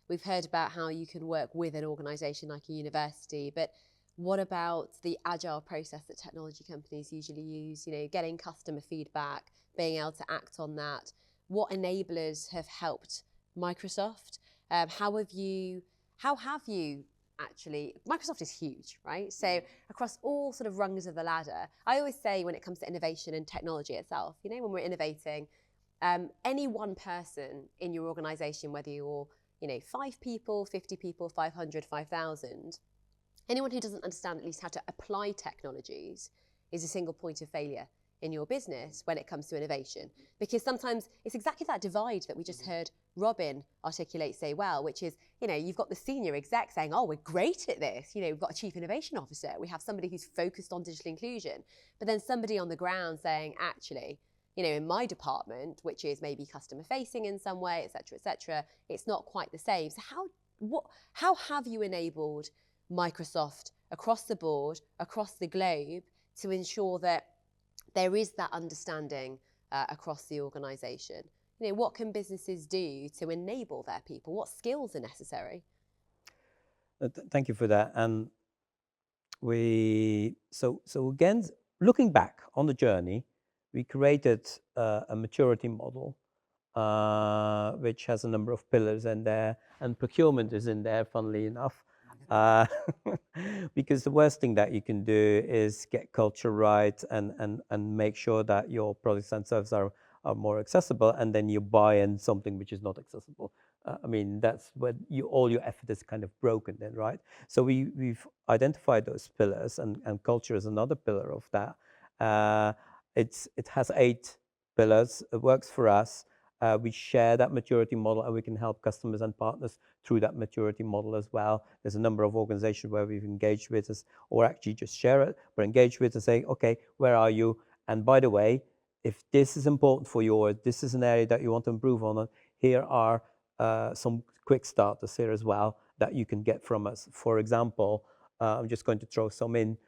we've heard about how you can work with an organisation like a university, but what about the agile process that technology companies usually use, you know, getting customer feedback, being able to act on that? What enablers have helped Microsoft? How have you actually, Microsoft is huge, right? So across all sort of rungs of the ladder, I always say when it comes to innovation and technology itself, you know, when we're innovating, any one person in your organization, whether you're, you know, 5 people, 50 people, 500, 5,000, anyone who doesn't understand at least how to apply technologies is a single point of failure in your business when it comes to innovation. Because sometimes it's exactly that divide that we just heard Robin articulate so well, which is, you know, you've got the senior exec saying, oh, we're great at this. You know, we've got a chief innovation officer. We have somebody who's focused on digital inclusion. But then somebody on the ground saying, actually, you know, in my department, which is maybe customer facing in some way, et cetera, it's not quite the same. So how have you enabled Microsoft across the board, across the globe, to ensure that there is that understanding across the organisation? You know, what can businesses do to enable their people? What skills are necessary? Thank you for that. And so again, looking back on the journey, we created a maturity model, which has a number of pillars in there, and procurement is in there, funnily enough. Because the worst thing that you can do is get culture right and make sure that your products and services are more accessible, and then you buy in something which is not accessible. I mean, that's when all your effort is kind of broken then, right? So we've identified those pillars, and culture is another pillar of that. It has 8 pillars. It works for us. We share that maturity model, and we can help customers and partners through that maturity model as well. There's a number of organizations where we've engaged with us, or actually just share it, but engage with and say, okay, where are you? And by the way, if this is important for you, or this is an area that you want to improve on, here are some quick starters here as well that you can get from us. For example, I'm just going to throw some in.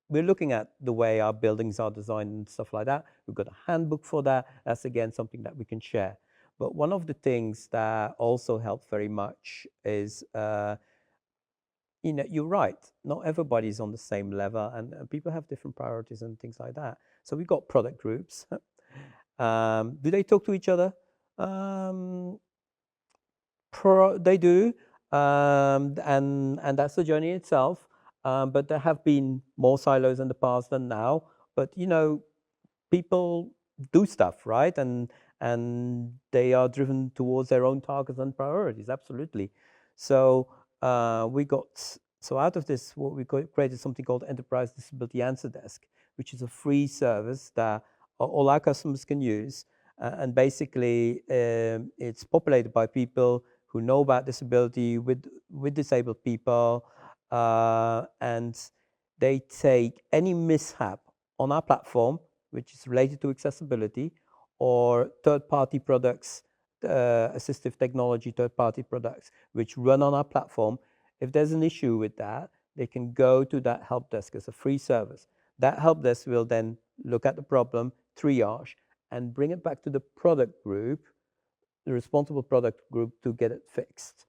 We're looking at the way our buildings are designed and stuff like that. We've got a handbook for that. That's, again, something that we can share. But one of the things that also helps very much is, you know, you're right. Not everybody's on the same level, and people have different priorities and things like that. So we've got product groups. Do they talk to each other? They do, and that's the journey itself. But there have been more silos in the past than now. But, you know, people do stuff, right? And they are driven towards their own targets and priorities, absolutely. So out of this, what we created something called Enterprise Disability Answer Desk, which is a free service that all our customers can use. And basically, it's populated by people who know about disability, with disabled people, and they take any mishap on our platform, which is related to accessibility, or third-party products, assistive technology, third-party products, which run on our platform. If there's an issue with that, they can go to that help desk as a free service. That help desk will then look at the problem, triage, and bring it back to the product group, the responsible product group, to get it fixed.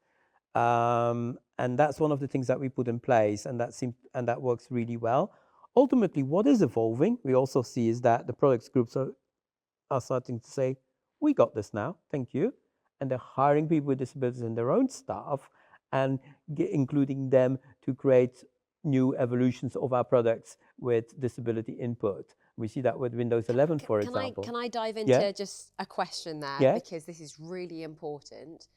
And that's one of the things that we put in place, and that works really well. Ultimately, what is evolving, we also see, is that the products groups are starting to say, we got this now, thank you. And they're hiring people with disabilities in their own staff and including them to create new evolutions of our products with disability input. We see that with Windows 11, for example. Can I dive into just a question there? Because this is really important.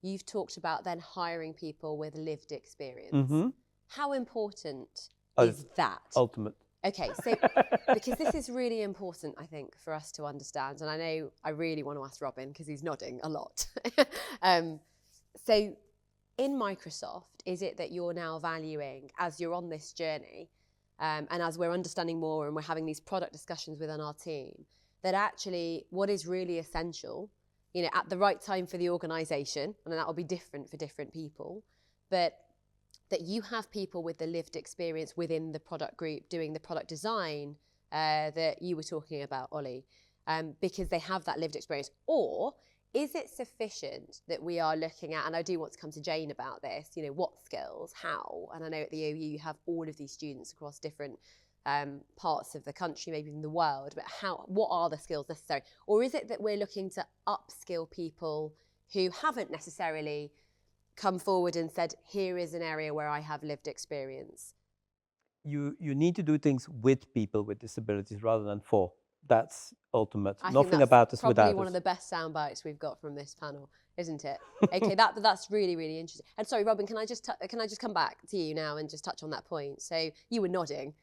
You've talked about then hiring people with lived experience. Mm-hmm. How important is that? Ultimate. Okay, so because this is really important, I think, for us to understand, and I know I really want to ask Robin because he's nodding a lot. So in Microsoft, is it that you're now valuing, as you're on this journey, and as we're understanding more and we're having these product discussions within our team, that actually what is really essential, you know, at the right time for the organisation, and that will be different for different people, but that you have people with the lived experience within the product group doing the product design that you were talking about, Ollie, because they have that lived experience? Or is it sufficient that we are looking at, and I do want to come to Jane about this, you know, what skills, how, and I know at the OU you have all of these students across different parts of the country, maybe even the world, but what are the skills necessary? Or is it that we're looking to upskill people who haven't necessarily come forward and said, here is an area where I have lived experience? You need to do things with people with disabilities rather than for. That's ultimate. I think Nothing that's about us probably without one us. of the best sound bites we've got from this panel, isn't it? Okay, that's really, really interesting. And sorry, Robin, can I just come back to you now and just touch on that point? So you were nodding.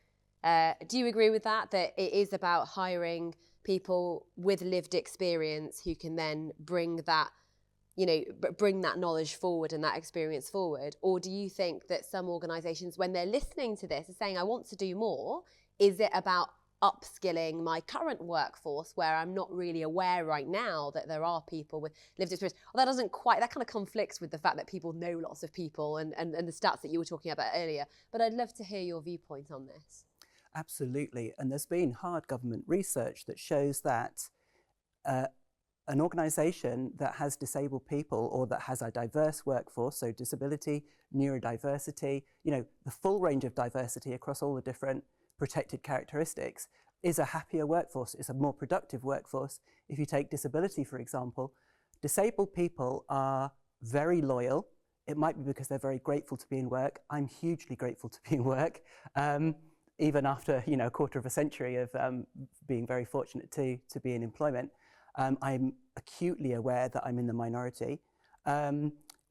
Do you agree with that it is about hiring people with lived experience who can then bring that, bring that knowledge forward and that experience forward? Or do you think that some organisations, when they're listening to this, are saying, I want to do more? Is it about upskilling my current workforce where I'm not really aware right now that there are people with lived experience? Well, that kind of conflicts with the fact that people know lots of people and the stats that you were talking about earlier. But I'd love to hear your viewpoint on this. Absolutely. And there's been hard government research that shows that an organisation that has disabled people or that has a diverse workforce, so disability, neurodiversity, the full range of diversity across all the different protected characteristics, is a happier workforce, is a more productive workforce. If you take disability, for example, disabled people are very loyal. It might be because they're very grateful to be in work. I'm hugely grateful to be in work. Even after a quarter of a century of being very fortunate to be in employment, I'm acutely aware that I'm in the minority.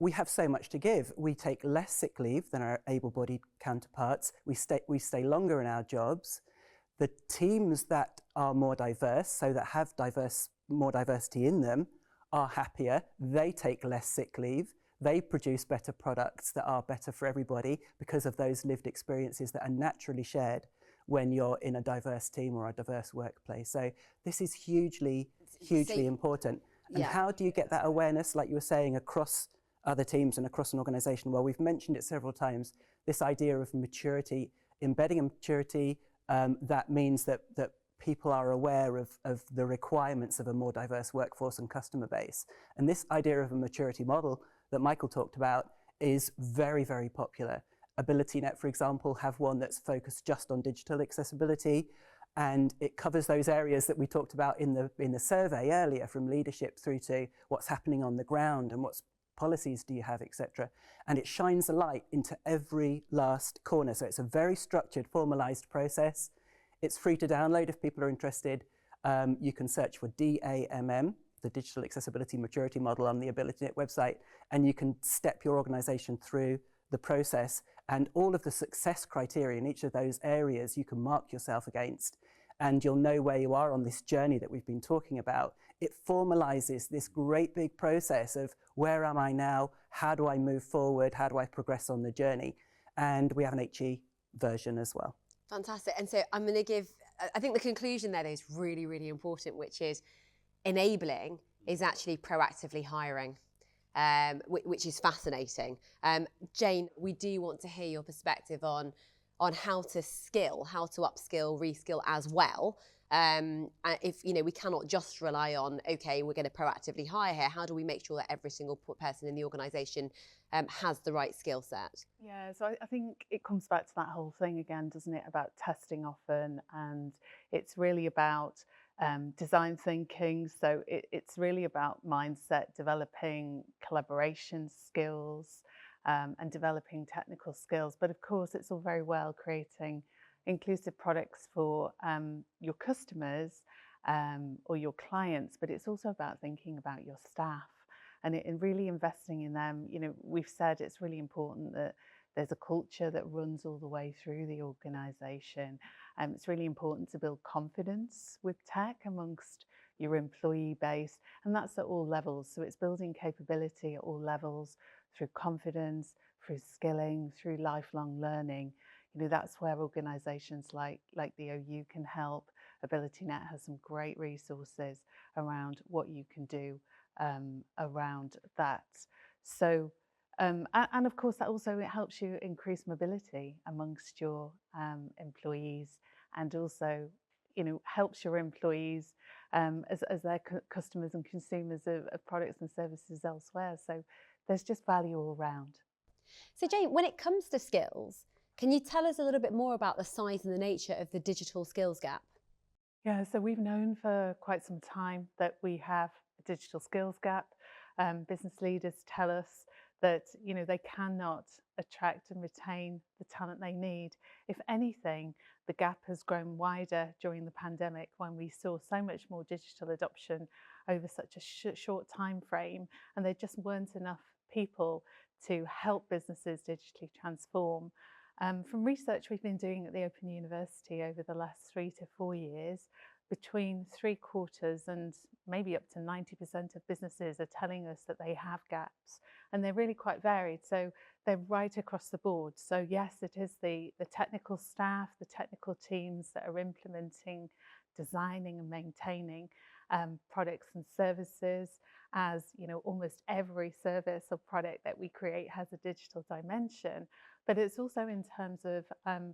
We have so much to give. We take less sick leave than our able-bodied counterparts. We stay longer in our jobs. The teams that are more diverse, so that have more diversity in them, are happier. They take less sick leave. They produce better products that are better for everybody because of those lived experiences that are naturally shared when you're in a diverse team or a diverse workplace. So this is hugely important. And how do you get that awareness, like you were saying, across other teams and across an organisation? Well, we've mentioned it several times, this idea of maturity, embedding a maturity that means that people are aware of the requirements of a more diverse workforce and customer base. And this idea of a maturity model that Michael talked about is very, very popular. AbilityNet, for example, have one that's focused just on digital accessibility, and it covers those areas that we talked about in the survey earlier, from leadership through to what's happening on the ground and what policies do you have, etc. And it shines a light into every last corner. So it's a very structured, formalized process. It's free to download if people are interested. You can search for DAMM, the Digital Accessibility Maturity Model, on the AbilityNet website, and you can step your organisation through the process, and all of the success criteria in each of those areas you can mark yourself against, and you'll know where you are on this journey that we've been talking about. It formalizes this great big process of where am I now, how do I move forward, how do I progress on the journey, and we have an HE version as well. Fantastic. And so I'm going to give, I think the conclusion there is really, really important, which is enabling is actually proactively hiring, which is fascinating. Jane, we do want to hear your perspective on how to upskill, reskill as well. If we cannot just rely on, okay, we're going to proactively hire here. How do we make sure that every single person in the organisation has the right skill set? Yeah, so I think it comes back to that whole thing again, doesn't it, about testing often, and it's really about design thinking. So it's really about mindset, developing collaboration skills, and developing technical skills. But of course, it's all very well creating inclusive products for your customers or your clients, but it's also about thinking about your staff and really investing in them. We've said it's really important that there's a culture that runs all the way through the organisation. It's really important to build confidence with tech amongst your employee base, and that's at all levels. So it's building capability at all levels through confidence, through skilling, through lifelong learning. That's where organisations like the OU can help. AbilityNet has some great resources around what you can do around that. So, and of course, that also it helps you increase mobility amongst your employees, and also, helps your employees as their customers and consumers of products and services elsewhere. So there's just value all around. So Jane, when it comes to skills, can you tell us a little bit more about the size and the nature of the digital skills gap? Yeah, so we've known for quite some time that we have a digital skills gap. Business leaders tell us that, you know, they cannot attract and retain the talent they need. If anything, the gap has grown wider during the pandemic when we saw so much more digital adoption over such a short time frame, and there just weren't enough people to help businesses digitally transform. From research we've been doing at the Open University over the last 3 to 4 years, between 3/4 and maybe up to 90% of businesses are telling us that they have gaps, and they're really quite varied. So they're right across the board. So yes, it is the technical staff, the technical teams that are implementing, designing and maintaining products and services. As you know, almost every service or product that we create has a digital dimension, but it's also in terms of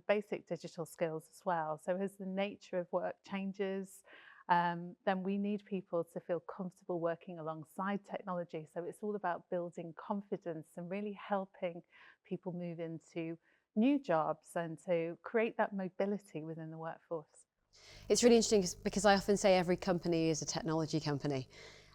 basic digital skills as well. So as the nature of work changes, then we need people to feel comfortable working alongside technology. So it's all about building confidence and really helping people move into new jobs and to create that mobility within the workforce. It's really interesting because I often say every company is a technology company.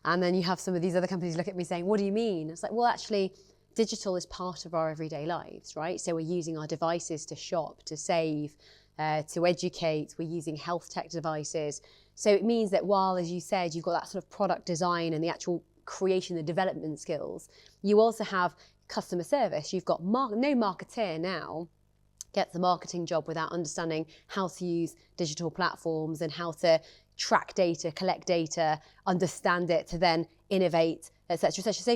And then you have some of these other companies look at me saying, what do you mean? It's like, well, actually, digital is part of our everyday lives, right? So we're using our devices to shop, to save, to educate. We're using health tech devices. So it means that while, as you said, you've got that sort of product design and the actual creation, the development skills, you also have customer service. You've got no marketeer now gets the marketing job without understanding how to use digital platforms and how to track data, collect data, understand it to then innovate, etc., etc. So,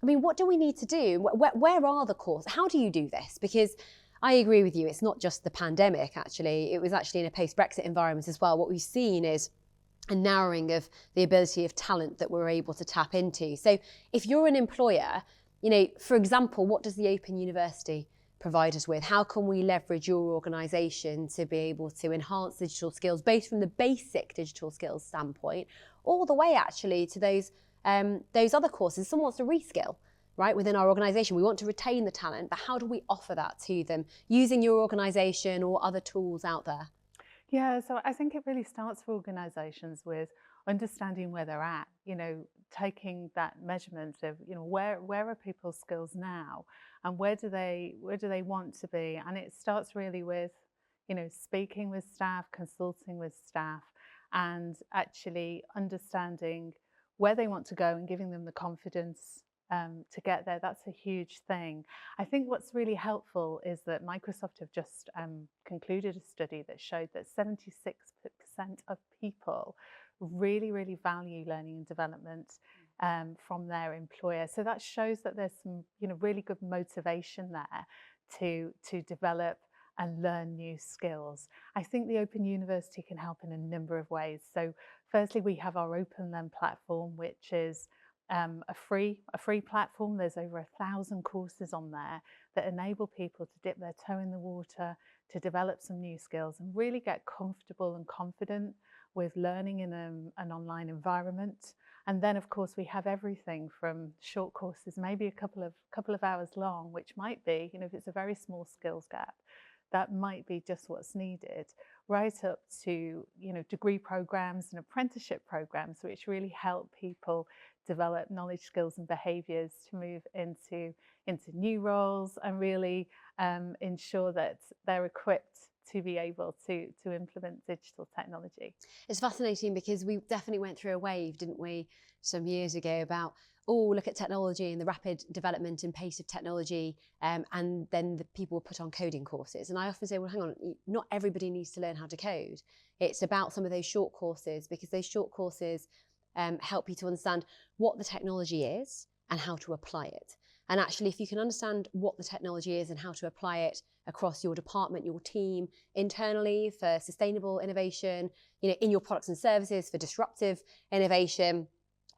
I mean, what do we need to do? Where are the courses? How do you do this? Because I agree with you, it's not just the pandemic, actually. It was actually in a post-Brexit environment as well. What we've seen is a narrowing of the ability of talent that we're able to tap into. So if you're an employer, you know, for example, what does the Open University provide us with? How can we leverage your organisation to be able to enhance digital skills, both from the basic digital skills standpoint, all the way actually to those other courses? Someone wants to reskill, right, within our organisation. We want to retain the talent, but how do we offer that to them using your organisation or other tools out there? Yeah, so I think it really starts for organisations with understanding where they're at, you know, taking that measurement of, you know, where are people's skills now and where do they want to be? And it starts really with, you know, speaking with staff, consulting with staff, and actually understanding where they want to go and giving them the confidence to get there. That's a huge thing. I think what's really helpful is that Microsoft have just concluded a study that showed that 76% of people really, really value learning and development from their employer. So that shows that there's some, you know, really good motivation there to develop and learn new skills. I think the Open University can help in a number of ways. So firstly, we have our OpenLearn platform, which is a free platform. There's over 1,000 courses on there that enable people to dip their toe in the water, to develop some new skills and really get comfortable and confident with learning in an online environment. And then of course we have everything from short courses, maybe a couple of hours long, which might be, you know, if it's a very small skills gap, that might be just what's needed, right up to, you know, degree programs and apprenticeship programs, which really help people develop knowledge, skills and behaviours to move into new roles and really ensure that they're equipped to be able to implement digital technology. It's fascinating because we definitely went through a wave, didn't we, some years ago about, oh, look at technology and the rapid development and pace of technology, and then the people were put on coding courses. And I often say, well, hang on, not everybody needs to learn how to code. It's about some of those short courses, because those short courses help you to understand what the technology is and how to apply it. And actually, if you can understand what the technology is and how to apply it across your department, your team, internally for sustainable innovation, you know, in your products and services for disruptive innovation,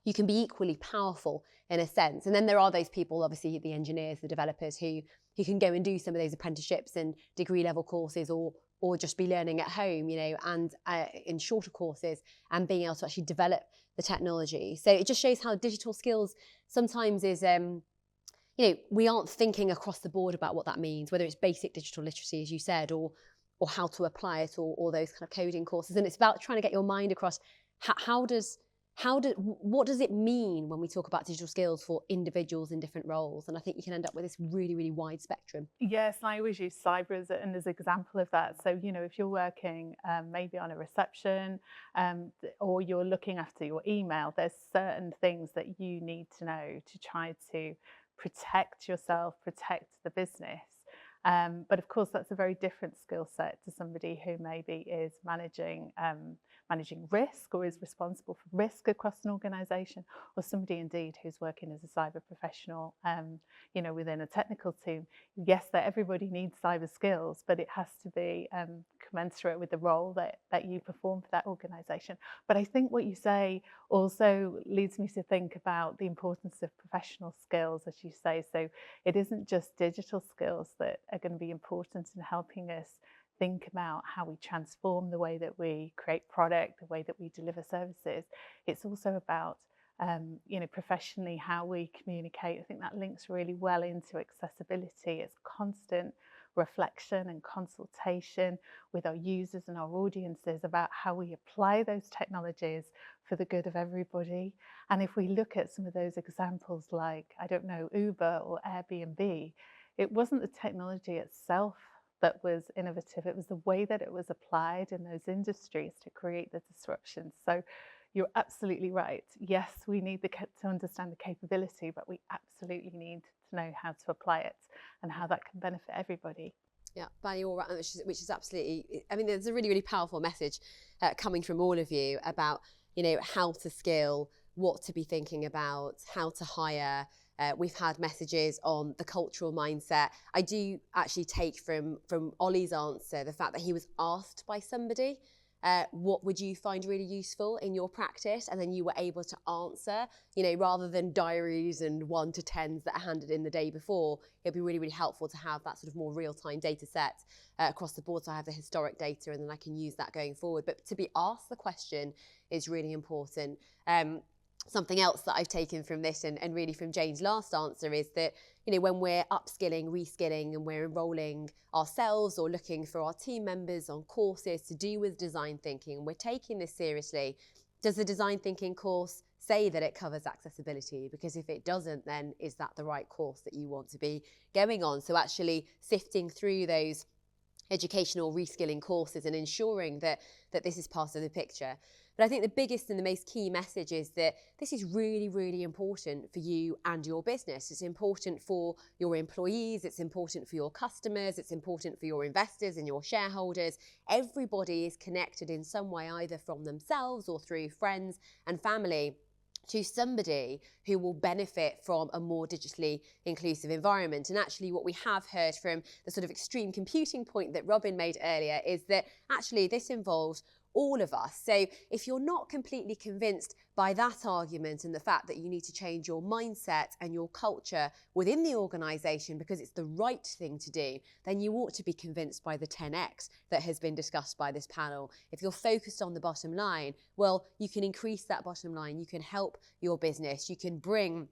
you can be equally powerful in a sense. And then there are those people, obviously the engineers, the developers who can go and do some of those apprenticeships and degree level courses or just be learning at home, you know, and in shorter courses and being able to actually develop the technology. So it just shows how digital skills sometimes is, you know, we aren't thinking across the board about what that means, whether it's basic digital literacy, as you said, or how to apply it, or those kind of coding courses. And it's about trying to get your mind across how does what does it mean when we talk about digital skills for individuals in different roles? And I think you can end up with this really, really wide spectrum. Yes, and I always use cyber as an example of that. So, you know, if you're working maybe on a reception or you're looking after your email, there's certain things that you need to know to try to protect yourself, protect the business. But of course, that's a very different skill set to somebody who maybe is managing risk or is responsible for risk across an organisation, or somebody indeed who's working as a cyber professional, you know, within a technical team. Yes, that everybody needs cyber skills, but it has to be commensurate with the role that you perform for that organisation. But I think what you say also leads me to think about the importance of professional skills, as you say. So it isn't just digital skills that are going to be important in helping us think about how we transform the way that we create product, the way that we deliver services. It's also about, you know, professionally how we communicate. I think that links really well into accessibility. It's constant reflection and consultation with our users and our audiences about how we apply those technologies for the good of everybody. And if we look at some of those examples like, I don't know, Uber or Airbnb, it wasn't the technology itself that was innovative. It was the way that it was applied in those industries to create the disruption. So you're absolutely right. Yes, we need to understand the capability, but we absolutely need to know how to apply it and how that can benefit everybody. Yeah, value all around, which is absolutely, I mean, there's a really, really powerful message coming from all of you about, you know, how to skill, what to be thinking about, how to hire. We've had messages on the cultural mindset. I do actually take from Ollie's answer the fact that he was asked by somebody, what would you find really useful in your practice? And then you were able to answer, you know, rather than diaries and 1 to 10s that are handed in the day before. It'd be really, really helpful to have that sort of more real-time data set across the board. So I have the historic data and then I can use that going forward. But to be asked the question is really important. Something else that I've taken from this and really from Jane's last answer is that, you know, when we're upskilling, reskilling, and we're enrolling ourselves or looking for our team members on courses to do with design thinking, and we're taking this seriously, does the design thinking course say that it covers accessibility? Because if it doesn't, then is that the right course that you want to be going on? So actually sifting through those educational reskilling courses and ensuring that this is part of the picture. But I think the biggest and the most key message is that this is really, really important for you and your business. It's important for your employees, it's important for your customers, it's important for your investors and your shareholders. Everybody is connected in some way, either from themselves or through friends and family, to somebody who will benefit from a more digitally inclusive environment. And actually what we have heard from the sort of extreme computing point that Robin made earlier is that actually this involves all of us. So if you're not completely convinced by that argument and the fact that you need to change your mindset and your culture within the organisation because it's the right thing to do, then you ought to be convinced by the 10x that has been discussed by this panel. If you're focused on the bottom line, well, you can increase that bottom line, you can help your business, you can bring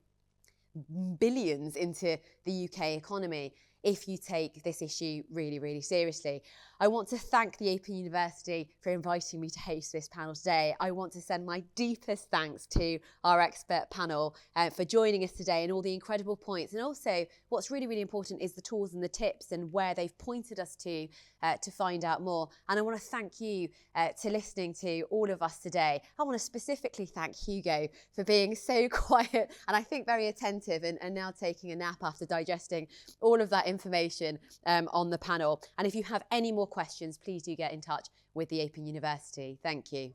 billions into the UK economy if you take this issue really, really seriously. I want to thank the Open University for inviting me to host this panel today. I want to send my deepest thanks to our expert panel for joining us today and all the incredible points. And also what's really, really important is the tools and the tips and where they've pointed us to find out more. And I want to thank you to listening to all of us today. I want to specifically thank Hugo for being so quiet and I think very attentive and now taking a nap after digesting all of that information on the panel. And if you have any more questions, please do get in touch with the Open University. Thank you.